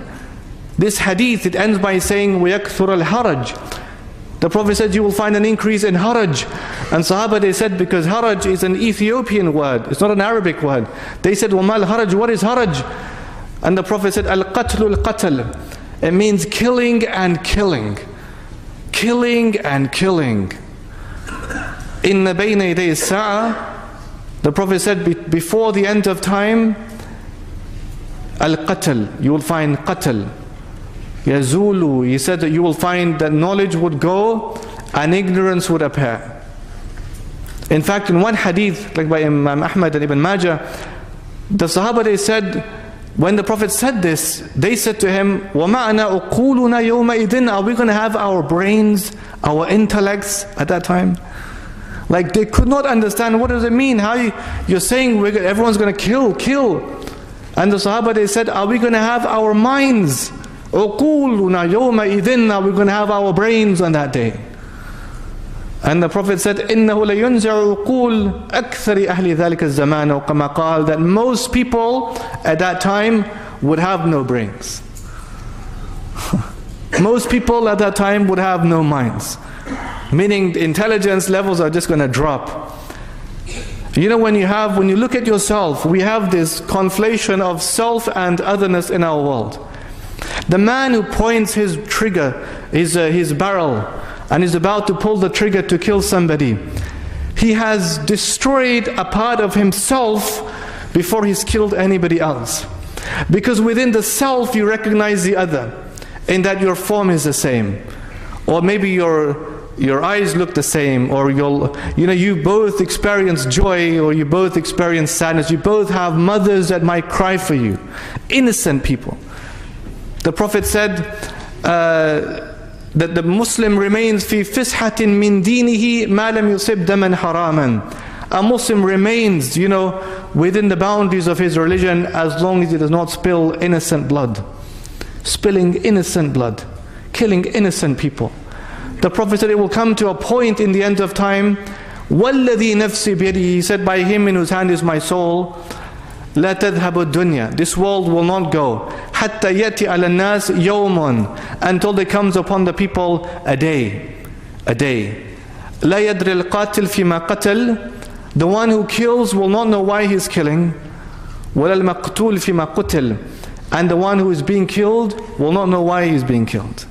This hadith, it ends by saying, وَيَكْثُرَ الْحَرَجِ. The Prophet said you will find an increase in haraj. And Sahaba, they said, because haraj is an Ethiopian word, it's not an Arabic word. They said, وَمَا الْحَرَجِ, what is haraj? And the Prophet said, al-qatlu al-qatl. It means killing and killing. Killing and killing. Inna bayna yaday as-sa'a, the Prophet said, before the end of time, al-qatl, you will find qatl. Yazulu, he said that you will find that knowledge would go and ignorance would appear. In fact, in one hadith, like by Imam Ahmad and Ibn Majah, the Sahaba, they said, when the Prophet said this, they said to him, وَمَعْنَا أُقُولُنَا يَوْمَئِذٍ, are we going to have our brains, our intellects at that time? Like they could not understand, what does it mean? How you're saying everyone's going to kill. And the Sahaba, they said, are we going to have our minds? أُقُولُنَا يَوْمَئِذٍ, are we going to have our brains on that day? And the Prophet said, إِنَّهُ لَيُنْزَعُ عُقُولُ أَكْثَرِ أَهْلِ ذَلِكَ الزَّمَانِ وَكَمَا قَالَ, that most people at that time would have no brains. Most people at that time would have no minds. Meaning the intelligence levels are just going to drop. You know, when you look at yourself, we have this conflation of self and otherness in our world. The man who points his trigger, his barrel, and is about to pull the trigger to kill somebody, he has destroyed a part of himself before he's killed anybody else. Because within the self you recognize the other, in that your form is the same, or maybe your eyes look the same, or you both experience joy, or you both experience sadness, you both have mothers that might cry for you, innocent people. The Prophet said that the Muslim remains fi fishatin min dinihi ma lam yusib daman haraman. A Muslim remains, within the boundaries of his religion as long as he does not spill innocent blood. Spilling innocent blood, killing innocent people. The Prophet said it will come to a point in the end of time, وَالَّذِي نَفْسِ بِيَدِهِ, he said, by him in whose hand is my soul, لَا تَذْهَبُ الدُّنْيَا, this world will not go, حَتَّى يَأْتِي عَلَى النَّاسِ يَوْمٌ, until there comes upon the people a day. لَا يَدْرِ الْقَاتِلْ فِي مَا قَتَلْ, the one who kills will not know why he's killing, وَلَا الْمَقْتُولِ فِي مَا قُتِلْ, and the one who is being killed will not know why he's being killed.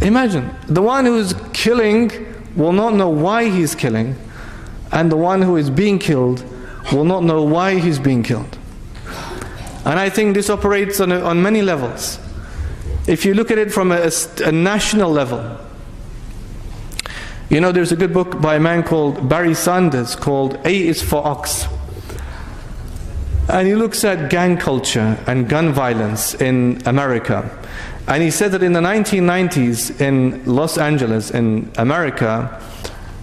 Imagine, the one who is killing will not know why he's killing, and the one who is being killed will not know why he's being killed. And I think this operates on many levels. If you look at it from a national level, there's a good book by a man called Barry Sanders called A is for Ox. And he looks at gang culture and gun violence in America. And he said that in the 1990s in Los Angeles, in America,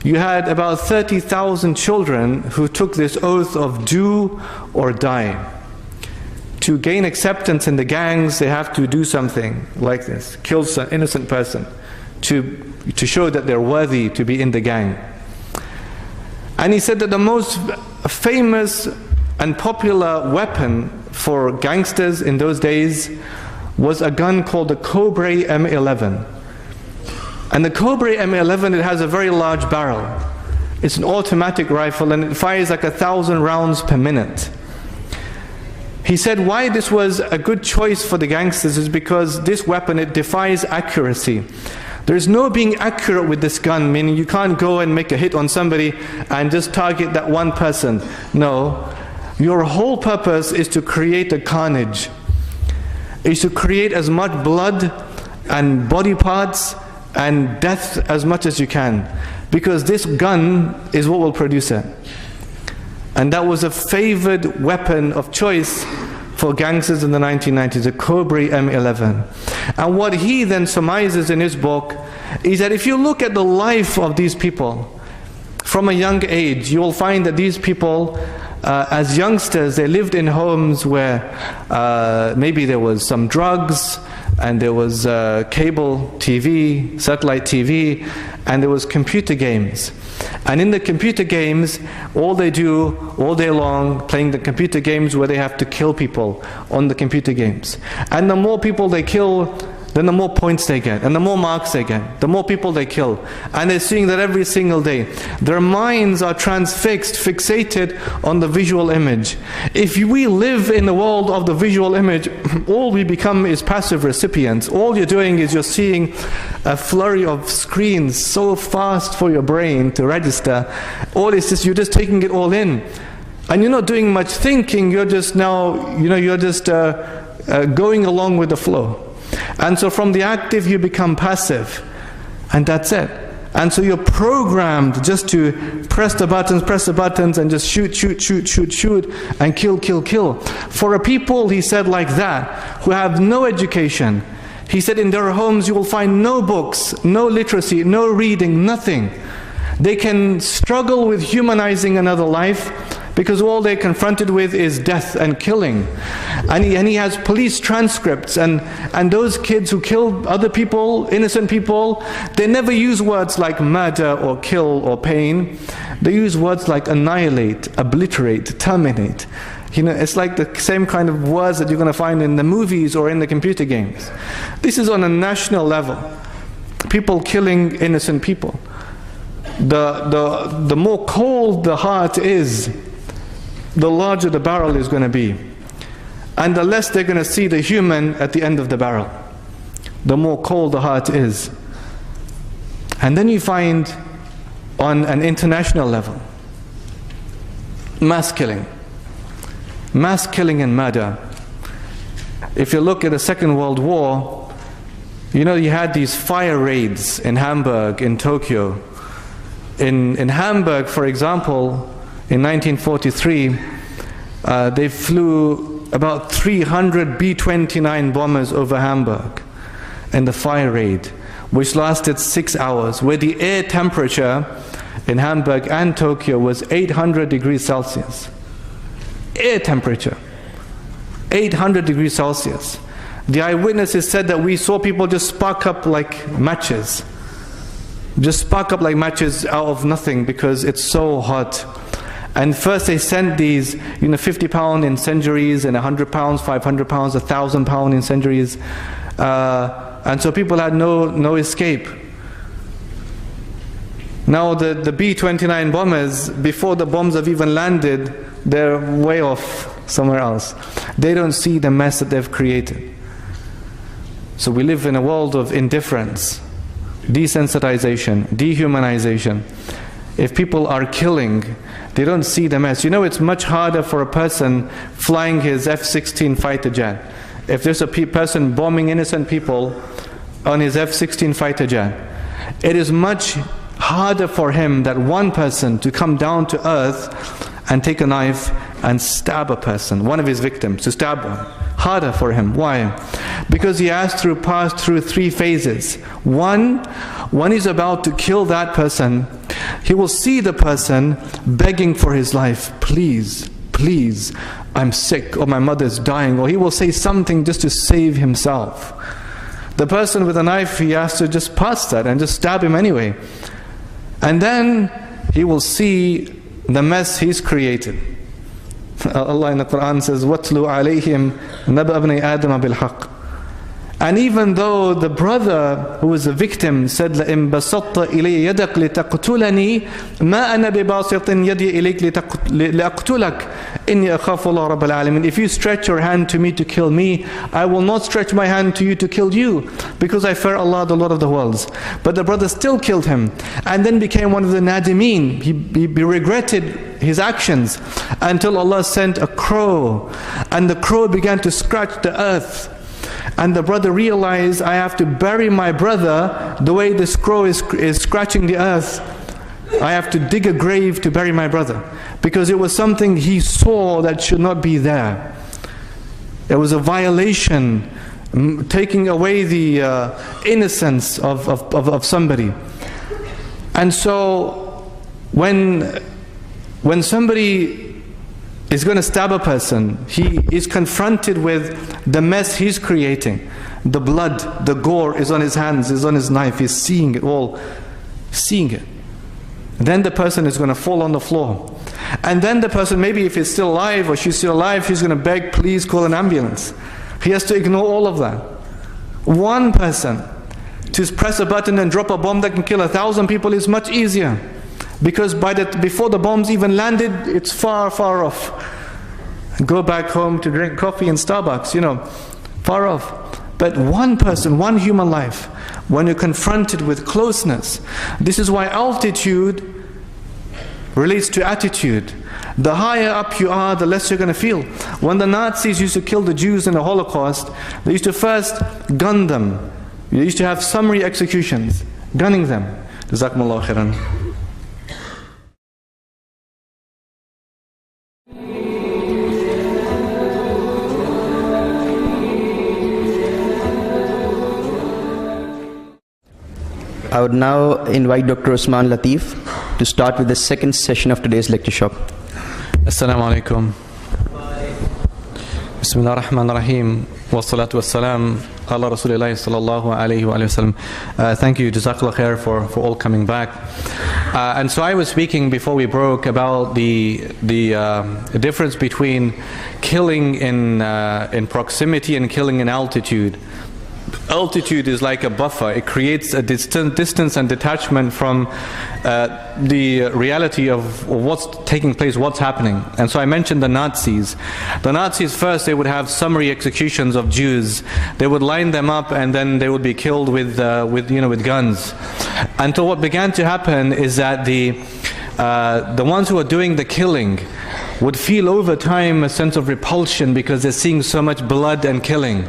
you had about 30,000 children who took this oath of do or die. To gain acceptance in the gangs, they have to do something like this, kill an innocent person, to show that they're worthy to be in the gang. And he said that the most famous and popular weapon for gangsters in those days was a gun called the Cobra M11. And the Cobra M11, it has a very large barrel. It's an automatic rifle and it fires like 1,000 rounds per minute. He said why this was a good choice for the gangsters is because this weapon, it defies accuracy. There's no being accurate with this gun, meaning you can't go and make a hit on somebody and just target that one person. No, your whole purpose is to create a carnage, is to create as much blood and body parts and death as much as you can, because this gun is what will produce it. And that was a favored weapon of choice for gangsters in the 1990s, the Cobra M11. And what he then surmises in his book is that if you look at the life of these people from a young age, you will find that these people, as youngsters, they lived in homes where maybe there was some drugs, and there was cable TV, satellite TV, and there was computer games. And in the computer games, all they do all day long, playing the computer games where they have to kill people on the computer games. And the more people they kill, then the more points they get, and the more marks they get, the more people they kill. And they're seeing that every single day. Their minds are transfixed, fixated on the visual image. If we live in the world of the visual image, all we become is passive recipients. All you're doing is you're seeing a flurry of screens so fast for your brain to register. All it's just, you're just taking it all in. And you're not doing much thinking, you're just now, you're just going along with the flow. And so from the active you become passive, and that's it. And so you're programmed just to press the buttons and just shoot and kill. For a people, he said, like that, who have no education, he said in their homes you will find no books, no literacy, no reading, nothing. They can struggle with humanizing another life, because all they're confronted with is death and killing. And he has police transcripts, and those kids who kill other people, innocent people, they never use words like murder or kill or pain. They use words like annihilate, obliterate, terminate. It's like the same kind of words that you're going to find in the movies or in the computer games. This is on a national level. People killing innocent people. The more cold the heart is, the larger the barrel is going to be. And the less they're going to see the human at the end of the barrel. The more cold the heart is. And then you find on an international level, mass killing. Mass killing and murder. If you look at the Second World War, you had these fire raids in Hamburg, in Tokyo. In Hamburg, for example, in 1943, they flew about 300 B-29 bombers over Hamburg in the fire raid, which lasted 6 hours, where the air temperature in Hamburg and Tokyo was 800 degrees Celsius. Air temperature, 800 degrees Celsius. The eyewitnesses said that we saw people just spark up like matches. Just spark up like matches out of nothing, because it's so hot. And first they sent these 50-pound incendiaries, and 100 pounds, 500 pounds, 1,000-pound incendiaries. And so people had no escape. Now the B-29 bombers, before the bombs have even landed, they're way off somewhere else. They don't see the mess that they've created. So we live in a world of indifference, desensitization, dehumanization. If people are killing, they don't see the mess. It's much harder for a person flying his F-16 fighter jet. If there's a person bombing innocent people on his F-16 fighter jet, it is much harder for him, that one person, to come down to earth and take a knife and stab a person, one of his victims, to stab one. Harder for him. Why? Because he has to pass through 3 phases. When he's about to kill that person, he will see the person begging for his life. Please, please, I'm sick, or my mother's dying, or he will say something just to save himself. The person with a knife, he has to just pass that and just stab him anyway. And then he will see the mess he's created. Allah in the Quran says, وَاتْلُوا عَلَيْهِمْ نَبَأَ ابْنَيْ آدَمَ بِالْحَقِّ. And even though the brother who was a victim said, لَإِن بَسَطْتَ إِلَيَّ يَدَكْ لِتَقْتُلَنِي مَا أَنَا بِبَاسِطٍ يَدِي إِلَيْكَ لِأَقْتُلَكَ إِنِّي أَخَافُ اللَّهَ رَبَّ الْعَالَمِينَ. If you stretch your hand to me to kill me, I will not stretch my hand to you to kill you, because I fear Allah, the Lord of the worlds. But the brother still killed him, and then became one of the nadimeen. He regretted his actions until Allah sent a crow, and the crow began to scratch the earth. And the brother realized, I have to bury my brother the way this crow is scratching the earth. I have to dig a grave to bury my brother, because it was something he saw that should not be there. It was a violation, taking away the innocence of somebody. And so when somebody is going to stab a person, he is confronted with the mess he's creating. The blood, the gore is on his hands, is on his knife, he's seeing it all, seeing it. Then the person is going to fall on the floor. And then the person, maybe if he's still alive or she's still alive, she's going to beg, please call an ambulance. He has to ignore all of that. One person to press a button and drop a bomb that can kill 1,000 people is much easier. Because before the bombs even landed, it's far, far off. Go back home to drink coffee in Starbucks, far off. But one person, one human life, when you're confronted with closeness, this is why altitude relates to attitude. The higher up you are, the less you're going to feel. When the Nazis used to kill the Jews in the Holocaust, they used to first gun them. They used to have summary executions, gunning them. Jazakumullah khairan. I would now invite Dr. Usman Latif to start with the second session of today's lecture shop. Assalamu alaikum. Bismillah ar-Rahman ar-Rahim. Wa salatu wa salam ala Rasulillahi sallallahu alayhi wa sallam. Thank you, Jazakallah khair, for all coming back. And so I was speaking before we broke about the difference between killing in proximity and killing in altitude. Altitude is like a buffer. It creates a distance and detachment from the reality of what's taking place, what's happening. And so I mentioned the Nazis. The Nazis first, they would have summary executions of Jews. They would line them up and then they would be killed with guns. Until what began to happen is that the ones who are doing the killing would feel over time a sense of repulsion because they're seeing so much blood and killing.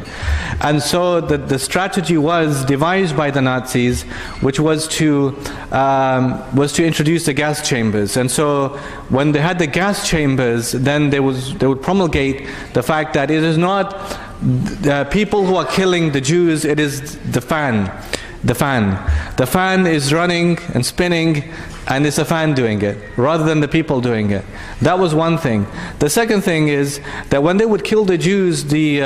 And so the strategy was devised by the Nazis, which was to introduce the gas chambers. And so when they had the gas chambers, then they would promulgate the fact that it is not the people who are killing the Jews, it is the fan. The fan is running and spinning, and it's a fan doing it, rather than the people doing it. That was one thing. The second thing is that when they would kill the Jews, the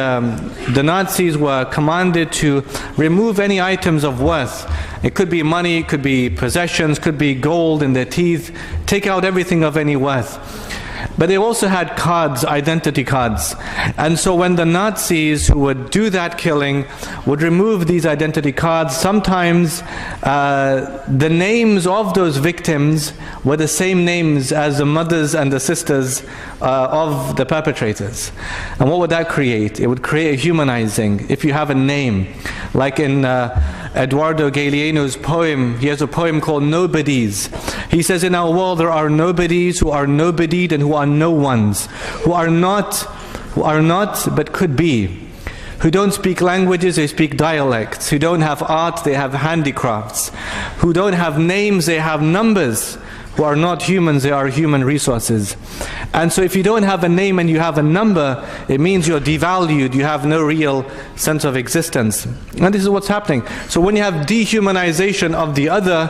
Nazis were commanded to remove any items of worth. It could be money, it could be possessions, could be gold in their teeth. Take out everything of any worth. But they also had cards, identity cards. And so when the Nazis who would do that killing would remove these identity cards, sometimes the names of those victims were the same names as the mothers and the sisters of the perpetrators. And what would that create? It would create a humanizing. If you have a name, like in Eduardo Galeano's poem, he has a poem called Nobodies. He says, in our world there are nobodies who are nobodied and who are no ones, who are not but could be, who don't speak languages, they speak dialects, who don't have art, they have handicrafts, who don't have names, they have numbers, who are not humans, they are human resources. And so if you don't have a name and you have a number, it means you're devalued, you have no real sense of existence. And this is what's happening. So when you have dehumanization of the other,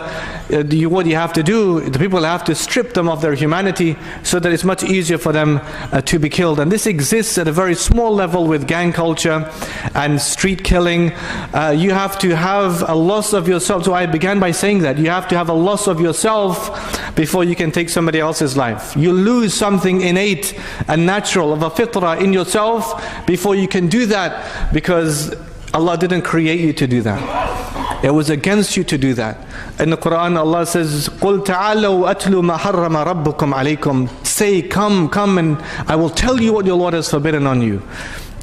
what you have to do, the people have to strip them of their humanity so that it's much easier for them to be killed. And this exists at a very small level with gang culture and street killing. You have to have a loss of yourself. So I began by saying that. You have to have a loss of yourself before you can take somebody else's life. You lose something innate and natural of a fitrah in yourself before you can do that, because Allah didn't create you to do that. It was against you to do that. In the Quran, Allah says, قُلْ تَعَالَوْا أَتْلُوا مَا حَرَّمَ رَبُّكُمْ عَلَيْكُمْ. Say, come and I will tell you what your Lord has forbidden on you.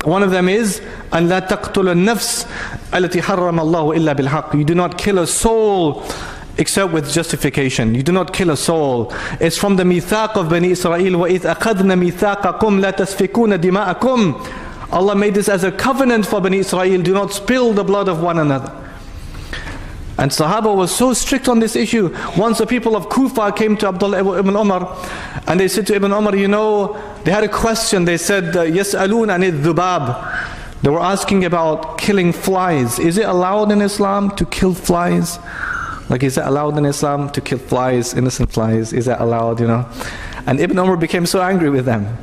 One of them is, أَنْ لَا تَقْتُلُ النَّفْسِ الَّتِي حَرَّمَ اللَّهُ إِلَّا بِالْحَقِّ. You do not kill a soul except with justification. You do not kill a soul. It's from the mithaq of Bani Israel. وَإِذْ أَخَذْنَا مِثَاقَكُمْ لَا تَسْفِكُونَ دِمَاءَكُمْ. Allah made this as a covenant for Bani Israel. Do not spill the blood of one another. And Sahaba was so strict on this issue. Once the people of Kufa came to Abdullah ibn Umar, and they said to Ibn Umar, you know, they had a question. They said, يَسْأَلُونَ عَنِ الذُّبَابِ. They were asking about killing flies. Is it allowed in Islam to kill flies? Like, is it allowed in Islam to kill flies, innocent flies? Is that allowed, you know? And Ibn Umar became so angry with them.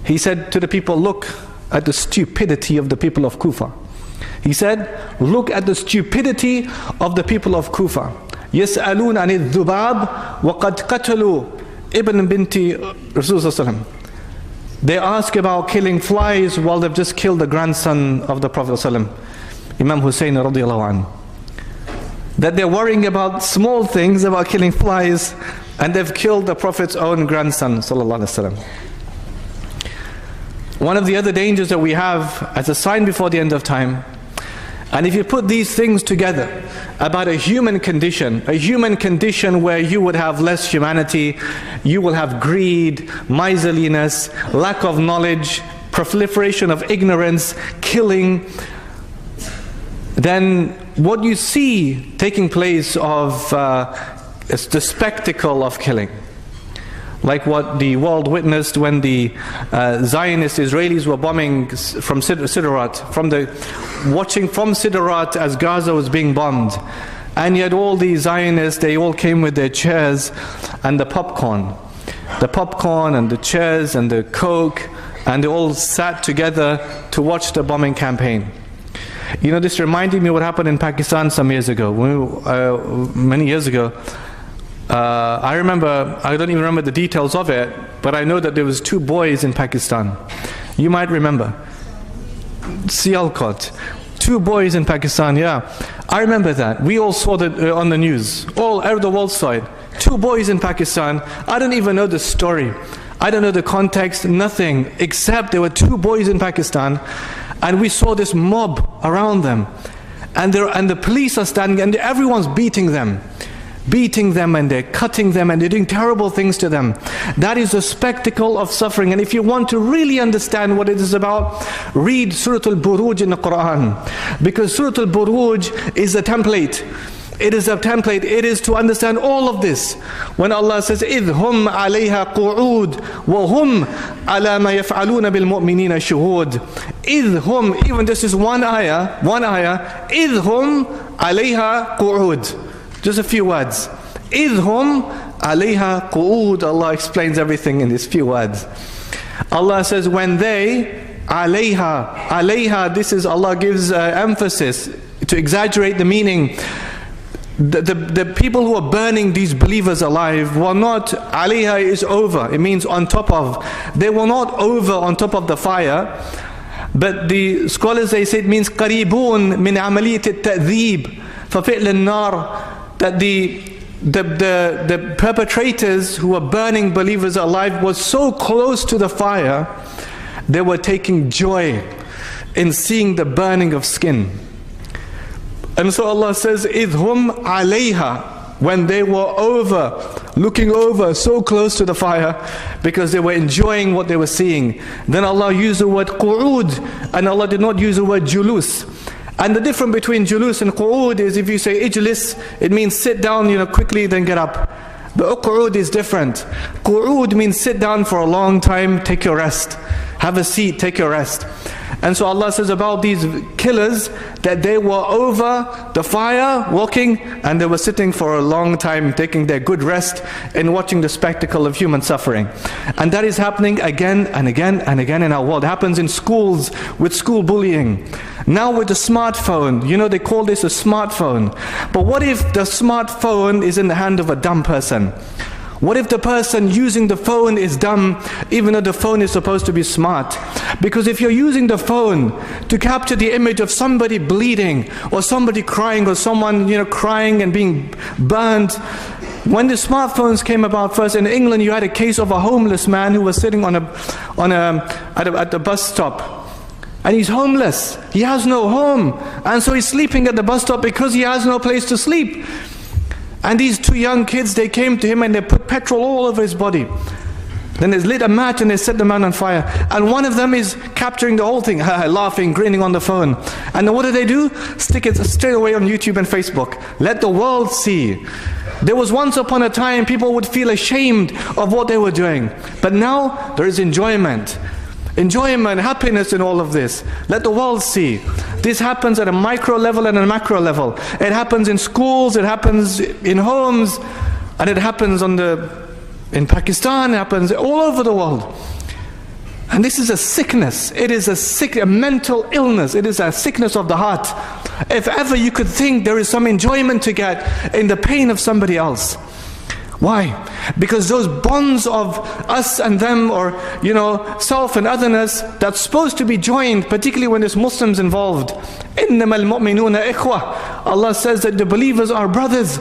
He said to the people, look at the stupidity of the people of Kufa. He said, look at the stupidity of the people of Kufa. يَسْأَلُونَ عَنِ الذُّبَابِ وَقَدْ قَتَلُوا Ibn binti Rasulullah. They ask about killing flies while they've just killed the grandson of the Prophet Imam Hussein radiallahu anhu. That they're worrying about small things, about killing flies, and they've killed the Prophet's own grandson sallallahu alaihi wasallam. One of the other dangers that we have as a sign before the end of time, and if you put these things together about a human condition where you would have less humanity, you will have greed, miserliness, lack of knowledge, proliferation of ignorance, killing, then what you see taking place of is the spectacle of killing. Like what the world witnessed when the Zionist Israelis were bombing from Siderat, watching from Siderat as Gaza was being bombed. And yet all the Zionists, they all came with their chairs and the popcorn. The popcorn and the chairs and the Coke, and they all sat together to watch the bombing campaign. You know, this reminded me what happened in Pakistan some years ago, many years ago. I don't even remember the details of it, but I know that there was 2 boys in Pakistan. You might remember. Sialkot. 2 boys in Pakistan, yeah. I remember that. We all saw that on the news. All over the world saw it. 2 boys in Pakistan. I don't even know the story. I don't know the context, nothing, except there were 2 boys in Pakistan, and we saw this mob around them. And the police are standing, and everyone's beating them, and they're cutting them, and they're doing terrible things to them. That is a spectacle of suffering. And if you want to really understand what it is about, read Surah Al-Buruj in the Quran, because Surah Al-Buruj is a template. It is a template. It is to understand all of this. When Allah says, إِذْ هُمْ عَلَيْهَا قُعُودٌ وَهُمْ عَلَى مَا يَفْعَلُونَ بِالْمُؤْمِنِينَ شُهُودٌ. إِذْ هُمْ, even this is one ayah, إِذْ هُمْ عَلَيْهَا قُعُودٌ. Just a few words. إِذْ هُمْ عَلَيْهَا قُعُودٌ. Allah explains everything in these few words. Allah says, when they, alayha, this is, Allah gives emphasis to exaggerate the meaning. The people who are burning these believers alive were not, alayha is over, it means on top of. They were not over on top of the fire, but the scholars, they say it means qaribun min amaliyat at-ta'dhib fa fi'l an-nar, that the perpetrators who were burning believers alive was so close to the fire, they were taking joy in seeing the burning of skin. And so Allah says, idhum alayha, when they were looking over, so close to the fire, because they were enjoying what they were seeing. Then Allah used the word qu'ud, and Allah did not use the word julus. And the difference between julus and qu'ud is, if you say ijlis, it means sit down, quickly, then get up. But qu'ud is different. Qu'ud means sit down for a long time, take your rest. Have a seat, take your rest. And so Allah says about these killers that they were over the fire walking, and they were sitting for a long time taking their good rest and watching the spectacle of human suffering. And that is happening again and again and again in our world. It happens in schools with school bullying. Now with the smartphone, they call this a smartphone. But what if the smartphone is in the hand of a dumb person? What if the person using the phone is dumb, even though the phone is supposed to be smart? Because if you're using the phone to capture the image of somebody bleeding, or somebody crying, or someone crying and being burned. When the smartphones came about first in England, you had a case of a homeless man who was sitting at the bus stop. And he's homeless. He has no home. And so he's sleeping at the bus stop because he has no place to sleep. And these two young kids, they came to him and they put petrol all over his body. Then they lit a match and they set the man on fire. And one of them is capturing the whole thing, laughing, grinning on the phone. And then what do? Stick it straight away on YouTube and Facebook. Let the world see. There was once upon a time people would feel ashamed of what they were doing. But now there is enjoyment. Enjoyment, happiness in all of this. Let the world see. This happens at a micro level and a macro level. It happens in schools, it happens in homes, and it happens in Pakistan, it happens all over the world. And this is a sickness. It is a mental illness. It is a sickness of the heart. If ever you could think there is some enjoyment to get in the pain of somebody else. Why? Because those bonds of us and them, or self and otherness, that's supposed to be joined, particularly when there's Muslims involved. إِنَّمَا الْمُؤْمِنُونَ إِخْوَةً. Allah says that the believers are brothers.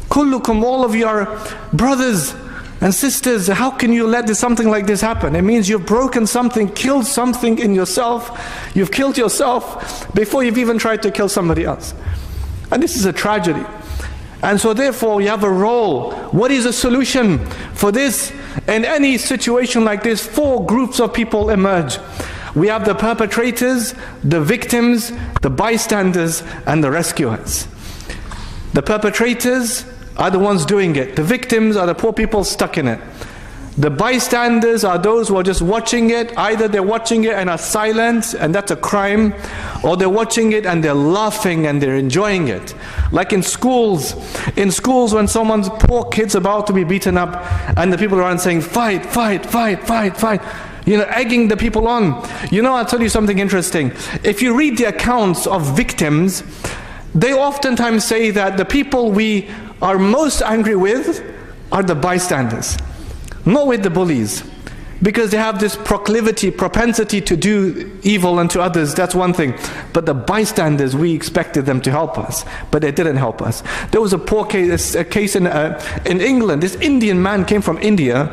Kullukum, all of you are brothers and sisters. How can you let something like this happen? It means you've broken something, killed something in yourself. You've killed yourself before you've even tried to kill somebody else. And this is a tragedy. And so therefore you have a role. What is the solution for this? In any situation like this, 4 groups of people emerge. We have the perpetrators, the victims, the bystanders, and the rescuers. The perpetrators are the ones doing it. The victims are the poor people stuck in it. The bystanders are those who are just watching it. Either they're watching it and are silent, and that's a crime, or they're watching it and they're laughing and they're enjoying it. Like in schools when someone's poor kid's about to be beaten up, and the people around saying, fight, fight, fight, fight, fight. Egging the people on. I'll tell you something interesting. If you read the accounts of victims, they oftentimes say that the people we are most angry with are the bystanders. Not with the bullies, because they have this propensity to do evil unto others. That's one thing. But the bystanders, we expected them to help us, but they didn't help us. There was a case in England. This Indian man came from India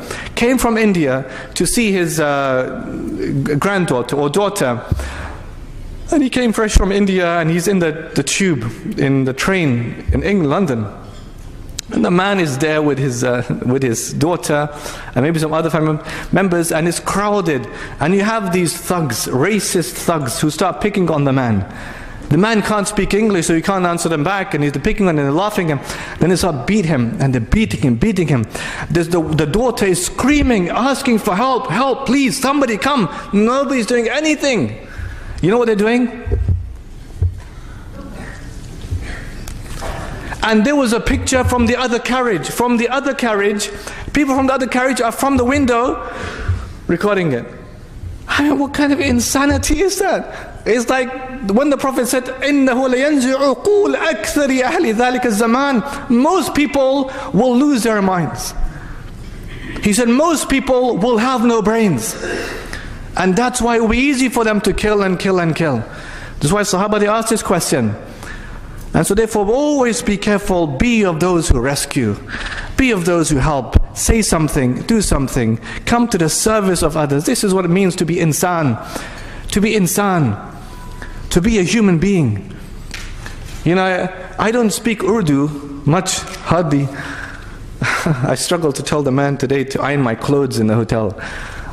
to see his granddaughter or daughter. And he came fresh from India, and he's in the tube, in the train in England, London. And the man is there with his daughter and maybe some other family members, and it's crowded. And you have these thugs, racist thugs, who start picking on the man. The man can't speak English, so he can't answer them back, and they're picking on him and they're laughing at him. Then they start beat him, and they're beating him. The daughter is screaming, asking for help, help, please, somebody come. Nobody's doing anything. You know what they're doing? And there was a picture from the other carriage. People from the other carriage are from the window recording it. I mean, what kind of insanity is that? It's like when the Prophet said, إِنَّهُ لَيَنْزِعُ قُولَ أَكْثَرِ أَهْلِ ذَلِكَ الزَّمَانِ. Most people will lose their minds. He said, most people will have no brains. And that's why it will be easy for them to kill and kill and kill. That's why Sahaba, they asked this question. And so therefore, always be careful, be of those who rescue, be of those who help, say something, do something, come to the service of others. This is what it means to be insan, to be a human being. I don't speak Urdu much, hardly. I struggle to tell the man today to iron my clothes in the hotel,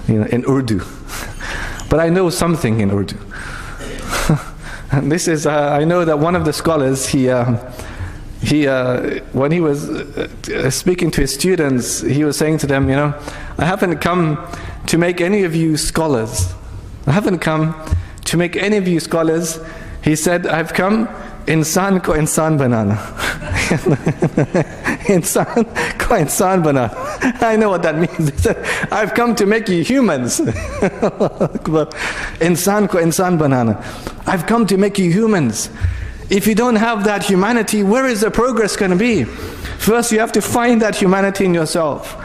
in Urdu. But I know something in Urdu. And this is, I know that one of the scholars, he when he was speaking to his students, he was saying to them, I haven't come to make any of you scholars. I haven't come to make any of you scholars. He said, I've come, insan ko insan banana. Insan ko insan banana. I know what that means. He said, I've come to make you humans. Insan ko insan banana. I've come to make you humans. If you don't have that humanity, where is the progress going to be? First you have to find that humanity in yourself.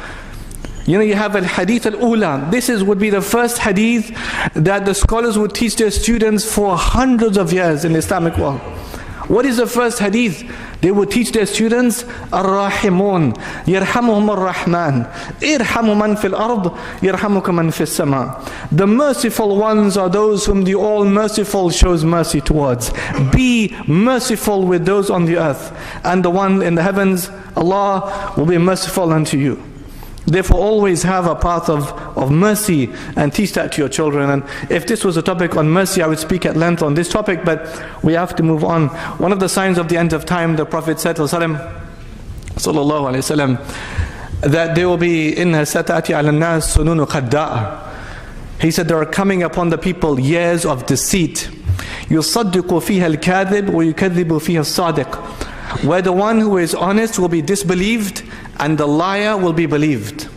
You know, you have al-hadith al-ula. This would be the first hadith that the scholars would teach their students for hundreds of years in the Islamic world. What is the first hadith? They would teach their students, Ar-Rahimun, Yarhamuhum Ar-Rahman, Irhamu man fil ard, Yarhamuka man fil sama. The merciful ones are those whom the All-Merciful shows mercy towards. Be merciful with those on the earth, and the one in the heavens, Allah, will be merciful unto you. Therefore, always have a path of mercy and teach that to your children. And if this was a topic on mercy, I would speak at length on this topic, but we have to move on. One of the signs of the end of time, the Prophet said, sallallahu alaihi wasallam, that there will be inna satati ala nas sununu qadda'a. He said there are coming upon the people years of deceit. Yusaddiqu fiha al-kadhib wa yukadhibu fiha al-sadiq. Where the one who is honest will be disbelieved and the liar will be believed.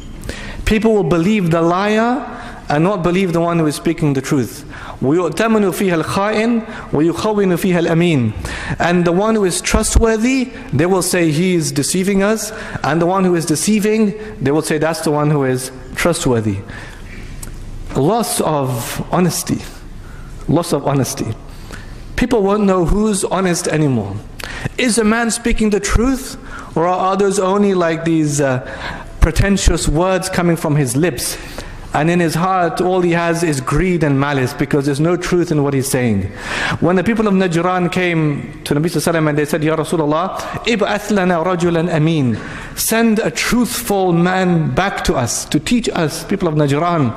People will believe the liar and not believe the one who is speaking the truth. وَيُؤْتَمَنُ فِيهَا الْخَائِنُ وَيُخَوِّنُ فِيهَا الْأَمِينُ. And the one who is trustworthy, they will say he is deceiving us, and the one who is deceiving, they will say that's the one who is trustworthy. Loss of honesty. Loss of honesty. People won't know who's honest anymore. Is a man speaking the truth, or are others only like these pretentious words coming from his lips, and in his heart all he has is greed and malice, because there's no truth in what he's saying? When the people of Najran came to Nabi Sallallahu Alaihi Wasallam and they said, Ya Rasulullah, ib'ath lana rajulan ameen, send a truthful man back to us to teach us, people of Najran.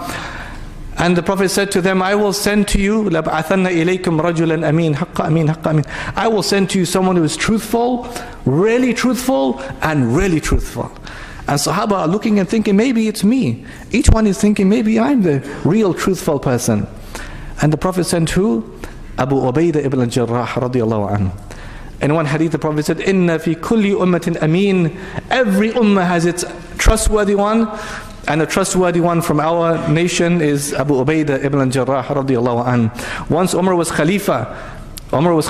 And the Prophet said to them, I will send to you, لَبْعَثَنَّ إِلَيْكُمْ رَجُلًا أَمِينَ حَقَّ أَمِينَ حَقَّ أَمِينَ. I will send to you someone who is truthful, really truthful, and really truthful. And Sahaba are looking and thinking, maybe it's me. Each one is thinking, maybe I'm the real truthful person. And the Prophet sent who? Abu Ubaidah ibn al-Jarrah radiyallahu anhu. In one hadith the Prophet said, Inna fi kulli ummatin ameen. Every ummah has its trustworthy one. And a trustworthy one from our nation is Abu Ubaidah ibn al-Jarrah radiyallahu anhu. Once Umar was Khalifa radiyallahu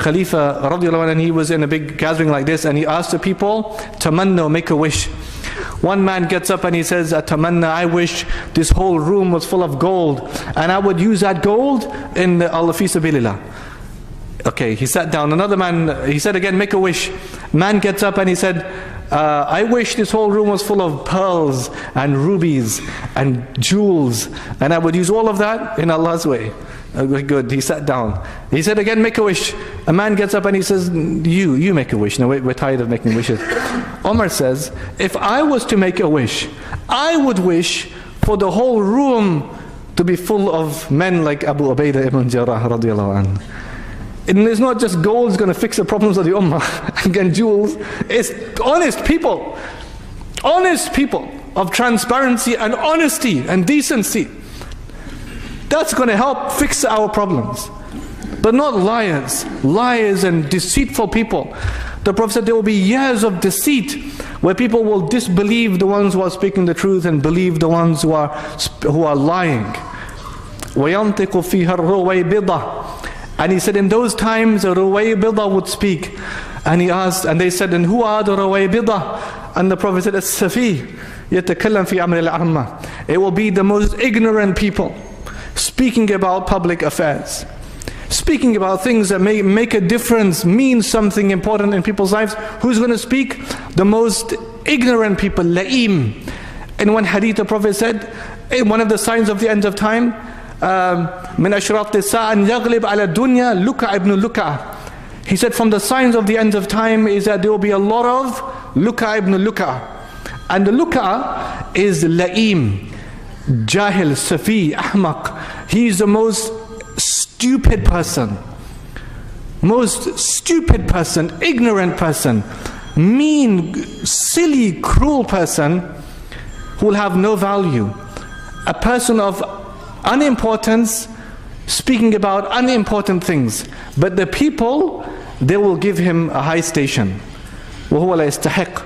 anhu, and he was in a big gathering like this, and he asked the people, Tamanna, make a wish. One man gets up and he says, Tamanna, I wish this whole room was full of gold, and I would use that gold in Allah fi sabilillah. Okay, he sat down. Another man, he said again, make a wish. Man gets up and he said, I wish this whole room was full of pearls and rubies and jewels, and I would use all of that in Allah's way. Good, he sat down. He said again, make a wish. A man gets up and he says, you make a wish. No, we're tired of making wishes. Omar says, if I was to make a wish, I would wish for the whole room to be full of men like Abu Ubaidah ibn Jarrah radiyallahu anhu. And it's not just gold is going to fix the problems of the ummah, again jewels. It's honest people of transparency and honesty and decency. That's going to help fix our problems. But not liars and deceitful people. The Prophet said there will be years of deceit where people will disbelieve the ones who are speaking the truth and believe the ones who are lying. وَيَنْطِقُ فِيهَا الرُّوَيْبِضَةِ. And he said in those times a Ruwaybidah would speak. And he asked, and they said, and who are the Ruwaybidah? And the Prophet said, As-Safi يَتَكَلَّمْ فِي أَمْرِ الْأَعْمَةِ. It will be the most ignorant people speaking about public affairs, speaking about things that may make a difference, mean something important in people's lives. Who's going to speak? The most ignorant people, la'im. In one hadith the Prophet said, one of the signs of the end of time, من أشراط الساعة أن يغلب على الدنيا لُكَعْ ibn Luk'a. He said from the signs of the end of time is that there will be a lot of Luk'a ibn Luk'a. And the Luk'a is la'im, jahil, safi, ahmaq. He is the most stupid person, ignorant person, mean, silly, cruel person who will have no value. A person of unimportance, speaking about unimportant things, but the people, they will give him a high station, وَهُوَ لَا يَسْتَحِقْ,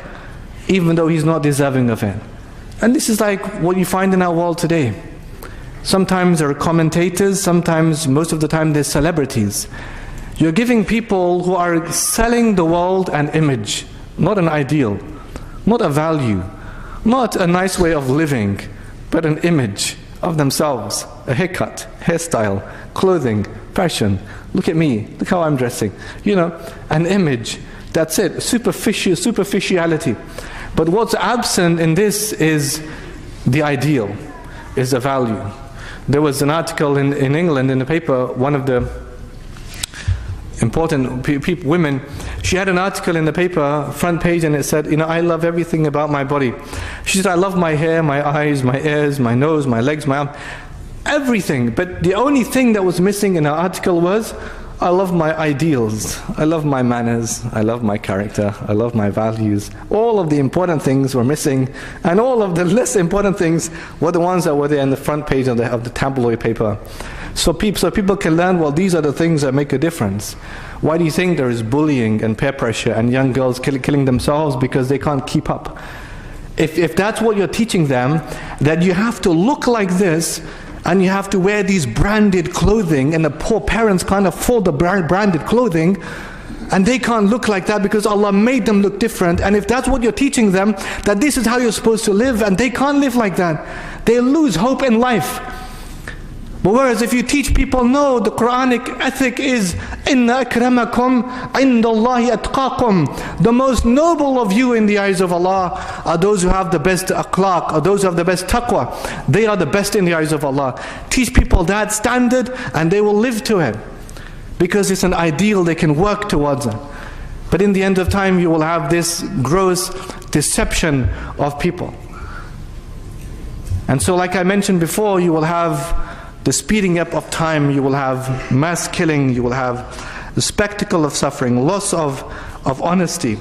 even though he's not deserving of it. And this is like what you find in our world today. Sometimes there are commentators, sometimes, most of the time, they're celebrities. You're giving people who are selling the world an image, not an ideal. not a value, not a nice way of living, but an image of themselves, a haircut, hairstyle, clothing, fashion. Look at me, look how I'm dressing. You know, an image, that's it, superficiality. But what's absent in this is the ideal, is the value. There was an article in England in the paper, one of the important women, she had an article in the paper, front page, and it said, you know, I love everything about my body. She said, I love my hair, my eyes, my ears, my nose, my legs, my arm, everything. But the only thing that was missing in her article was, I love my ideals, I love my manners, I love my character, I love my values. All of the important things were missing, and all of the less important things were the ones that were there in the front page of the tabloid paper. So people can learn, well, these are the things that make a difference. Why do you think there is bullying and peer pressure and young girls killing themselves because they can't keep up? If that's what you're teaching them, that you have to look like this, and you have to wear these branded clothing, and the poor parents can't afford the branded clothing, and they can't look like that because Allah made them look different. And if that's what you're teaching them, that this is how you're supposed to live, and they can't live like that, they lose hope in life. But whereas if you teach people, no, the Quranic ethic is إِنَّ أَكْرَمَكُمْ عِنْدَ اللَّهِ أَتْقَاكُمْ. The most noble of you in the eyes of Allah are those who have the best akhlaq, or those who have the best taqwa. They are the best in the eyes of Allah. Teach people that standard and they will live to it. Because it's an ideal they can work towards it. But in the end of time you will have this gross deception of people. And so like I mentioned before, you will have the speeding up of time, you will have mass killing, you will have the spectacle of suffering, loss of honesty.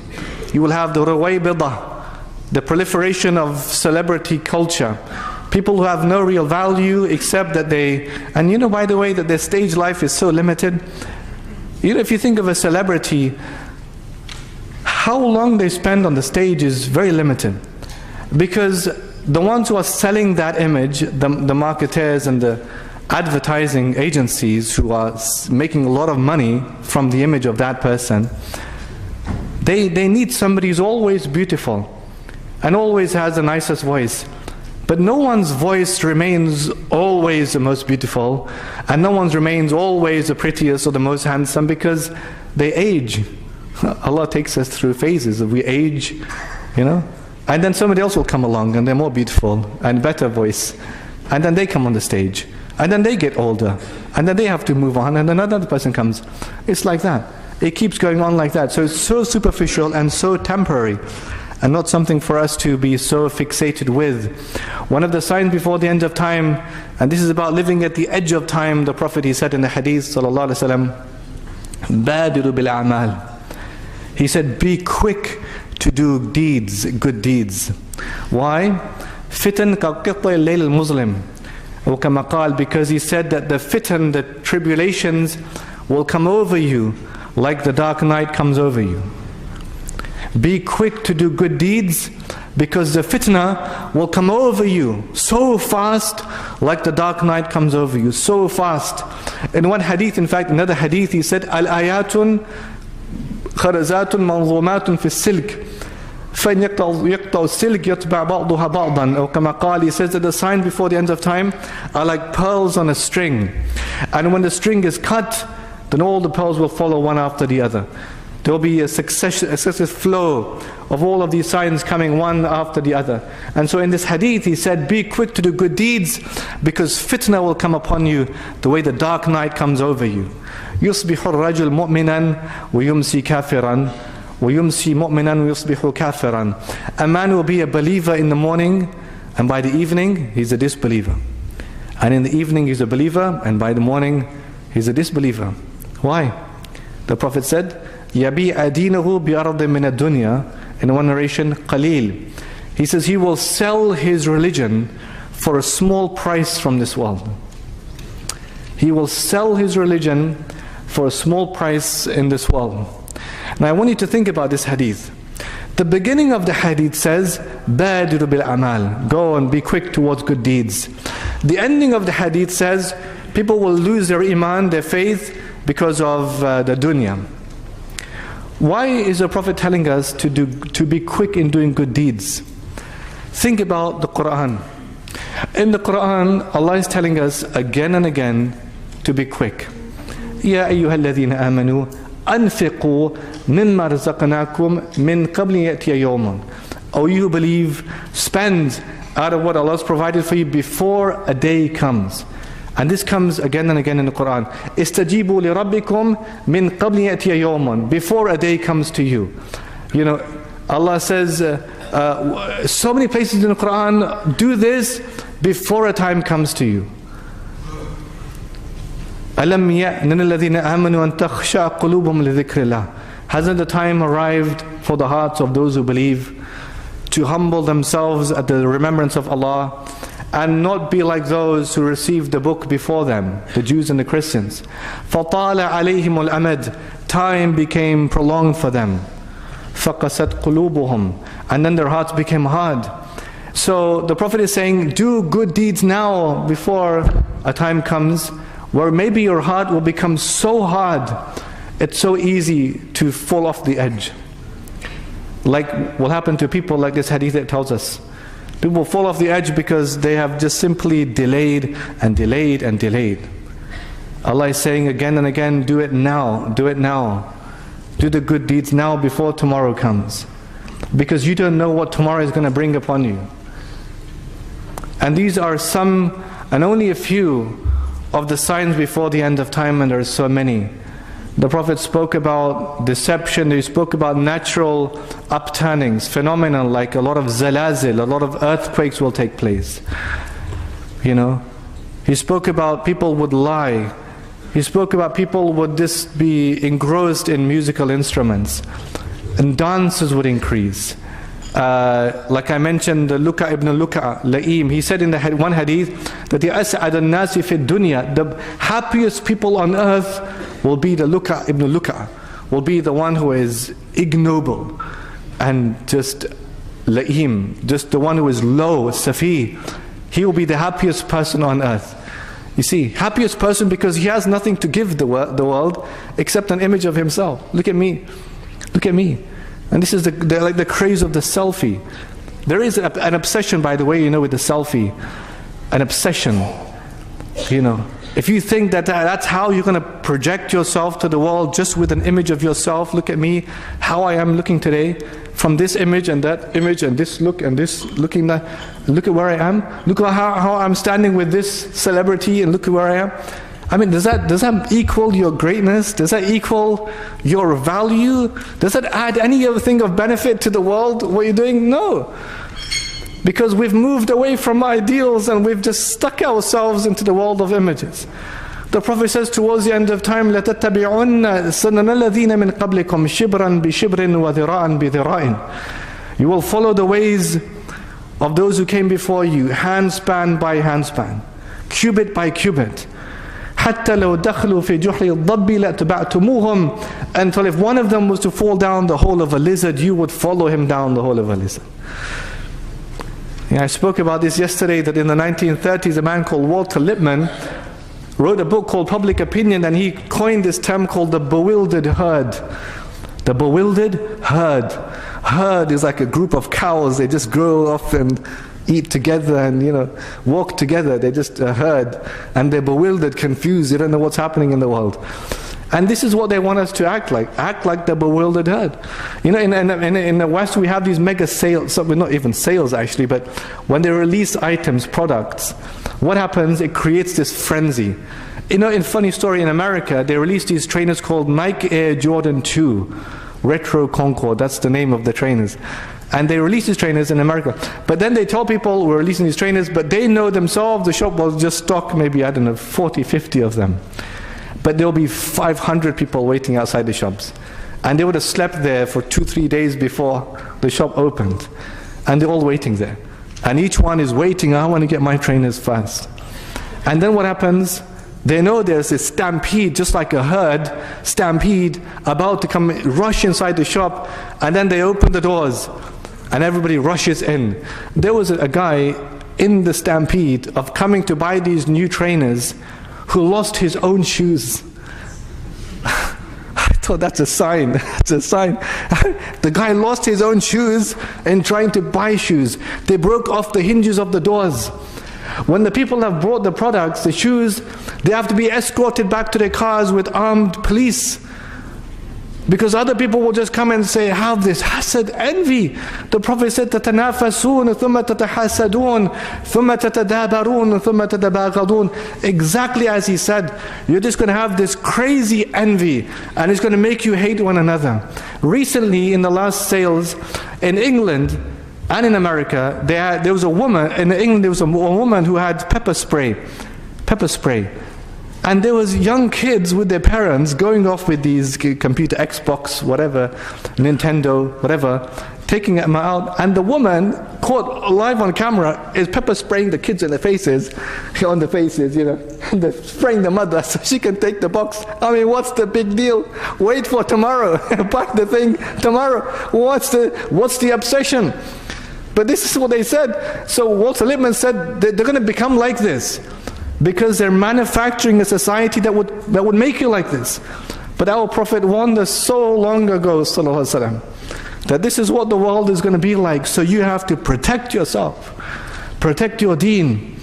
You will have the ruwaybidah, the proliferation of celebrity culture. People who have no real value except that they, and you know, by the way, that their stage life is so limited. You know, if you think of a celebrity, how long they spend on the stage is very limited. Because the ones who are selling that image, the marketers and the advertising agencies who are making a lot of money from the image of that person, they need somebody who's always beautiful and always has the nicest voice. But no one's voice remains always the most beautiful, and no one's remains always the prettiest or the most handsome, because they age. Allah takes us through phases. We age, you know, and then somebody else will come along and they're more beautiful and better voice, and then they come on the stage. And then they get older, and then they have to move on, and another person comes. It's like that. It keeps going on like that. So it's so superficial and so temporary, and not something for us to be so fixated with. One of the signs before the end of time, and this is about living at the edge of time, the Prophet, he said in the hadith, sallallahu alaihi wasallam, "Badiru bil a'mal." He said, be quick to do deeds, good deeds. Why? Fitan ka qit'i al-layl al-muslim. Because he said that the fitan, the tribulations, will come over you like the dark night comes over you. Be quick to do good deeds, because the fitna will come over you so fast like the dark night comes over you, so fast. In one hadith, in fact, another hadith, he said, Al-ayatun kharazatun manzumatun fi silk. فَإِنْ يَقْطَعُ السِّلْكِ يَتْبَعْ بَعْضُهَا بَعْضًا. Or كما قال, he says that the signs before the end of time are like pearls on a string. And when the string is cut, then all the pearls will follow one after the other. There will be a successive flow of all of these signs coming one after the other. And so in this hadith he said, be quick to do good deeds, because fitna will come upon you the way the dark night comes over you. يُصْبِحُ الرَّجُلُ مُؤْمِنًا وَيُمْسِي كَافِرًا وَيُمْسِي مُؤْمِنًا وَيُصْبِحُ كَافِرًا. A man will be a believer in the morning, and by the evening he's a disbeliever. And in the evening he's a believer, and by the morning he's a disbeliever. Why? The Prophet said, يَبِيعَ دِينَهُ بِأَرْضٍ مِنَ الدُّنْيَا. In one narration, قَلِيل. He says he will sell his religion for a small price from this world. He will sell his religion for a small price in this world. Now I want you to think about this hadith. The beginning of the hadith says, بَادِرُ بِالْأَعْمَالِ. Go and be quick towards good deeds. The ending of the hadith says, people will lose their iman, their faith, because of the dunya. Why is the Prophet telling us to be quick in doing good deeds? Think about the Quran. In the Quran, Allah is telling us again and again to be quick. Ya ayyuhalladhina amanu anfiqu mimma razaqnakum min qabli ya'tiya yawmun. O you who believe, spend out of what Allah has provided for you before a day comes. And this comes again and again in the Quran. Istajibu li rabbikum min qabli ya'tiya yawmun. Before a day comes to you. You know, Allah says so many places in the Quran, do this before a time comes to you. Alam ya'nil ladhina amanu an takhsha qulubum li dhikrillah. Hasn't the time arrived for the hearts of those who believe to humble themselves at the remembrance of Allah and not be like those who received the book before them, the Jews and the Christians? فَطَالَ عَلَيْهِمُ الْأَمَدِ. Time became prolonged for them. فَقَسَتْ قُلُوبُهُمْ. And then their hearts became hard. So the Prophet is saying, do good deeds now before a time comes where maybe your heart will become so hard, it's so easy to fall off the edge. Like what happened to people like this hadith that tells us. People fall off the edge because they have just simply delayed and delayed and delayed. Allah is saying again and again, do it now, do it now. Do the good deeds now before tomorrow comes. Because you don't know what tomorrow is going to bring upon you. And these are some, and only a few, of the signs before the end of time, and there are so many. The Prophet spoke about deception, he spoke about natural upturnings, phenomena like a lot of zalazil, a lot of earthquakes will take place. You know, he spoke about people would lie. He spoke about people would just be engrossed in musical instruments. And dances would increase. Like I mentioned, the Luka ibn Luka, La'im, he said in the one hadith that the as'ad al-nasi fi dunya, the happiest people on earth will be the Luka ibn Luka, will be the one who is ignoble and just La'im, just the one who is low, Safi. He will be the happiest person on earth. You see, happiest person because he has nothing to give the world except an image of himself. Look at me. Look at me. And this is like the craze of the selfie. There is an obsession, by the way, you know, with the selfie. An obsession. You know, if you think that that's how you're going to project yourself to the world, just with an image of yourself, look at me, how I am looking today, from this image and that image and this look and this looking, that, look at where I am, look at how I'm standing with this celebrity and look at where I am. I mean, does that equal your greatness? Does that equal your value? Does that add any other thing of benefit to the world, what you're doing? No. Because we've moved away from ideals and we've just stuck ourselves into the world of images. The Prophet says towards the end of time, لَتَتَّبِعُنَّ سَنَنَ الَّذِينَ مِنْ قَبْلِكُمْ شِبْرًا بِشِبْرٍ وَذِرَاءً بِذِرَاءٍ. You will follow the ways of those who came before you, handspan by handspan, cubit by cubit. حَتَّى لَوْ دَخْلُوا فِي جُحْرِ الضَّبِّ لَأَتْبَعْتُمُوهُمْ. Until if one of them was to fall down the hole of a lizard, you would follow him down the hole of a lizard. I spoke about this yesterday, that in the 1930s a man called Walter Lippmann wrote a book called Public Opinion, and he coined this term called the bewildered herd. The bewildered herd. Herd is like a group of cows, they just grow off and eat together and, you know, walk together. They're just a herd, and they're bewildered, confused, they don't know what's happening in the world. And this is what they want us to act like the bewildered herd. You know, in the West we have these mega sales, not even sales actually, but when they release items, products, what happens? It creates this frenzy. You know, in funny story, in America, they released these trainers called Nike Air Jordan 2 Retro Concord, that's the name of the trainers. And they released these trainers in America. But then they tell people we're releasing these trainers, but they know themselves the shop will just stock maybe, I don't know, 40, 50 of them. But there will be 500 people waiting outside the shops. And they would have slept there for 2-3 days before the shop opened. And they're all waiting there. And each one is waiting, I want to get my trainers fast. And then what happens? They know there's a stampede, just like a herd stampede, about to come rush inside the shop. And then they open the doors and everybody rushes in. There was a guy in the stampede of coming to buy these new trainers who lost his own shoes. thought that's a sign. That's a sign. The guy lost his own shoes in trying to buy shoes. They broke off the hinges of the doors. When the people have brought the products, the shoes, they have to be escorted back to their cars with armed police. Because other people will just come and say, have this hasad, envy. The Prophet said, تَتَنَافَسُونَ ثُمَّ تَتَحَاسَدُونَ ثُمَّ تَتَدَابَرُونَ ثُمَّ تَتَبَاغَضُونَ. Exactly as he said, you're just going to have this crazy envy, and it's going to make you hate one another. Recently, in the last sales in England and in America, there was a woman, in England there was a woman who had pepper spray. And there was young kids with their parents going off with these computer, Xbox, whatever, Nintendo, whatever, taking them out. And the woman, caught live on camera, is pepper spraying the kids in the faces, on the faces, you know, and spraying the mother so she can take the box. I mean, what's the big deal? Wait for tomorrow, buy the thing tomorrow. What's the obsession? But this is what they said. So Walter Lippmann said they're going to become like this, because they're manufacturing a society that would make you like this. But our Prophet warned us so long ago, sallallahu alaihi wasallam, that this is what the world is going to be like. So you have to protect yourself, protect your deen,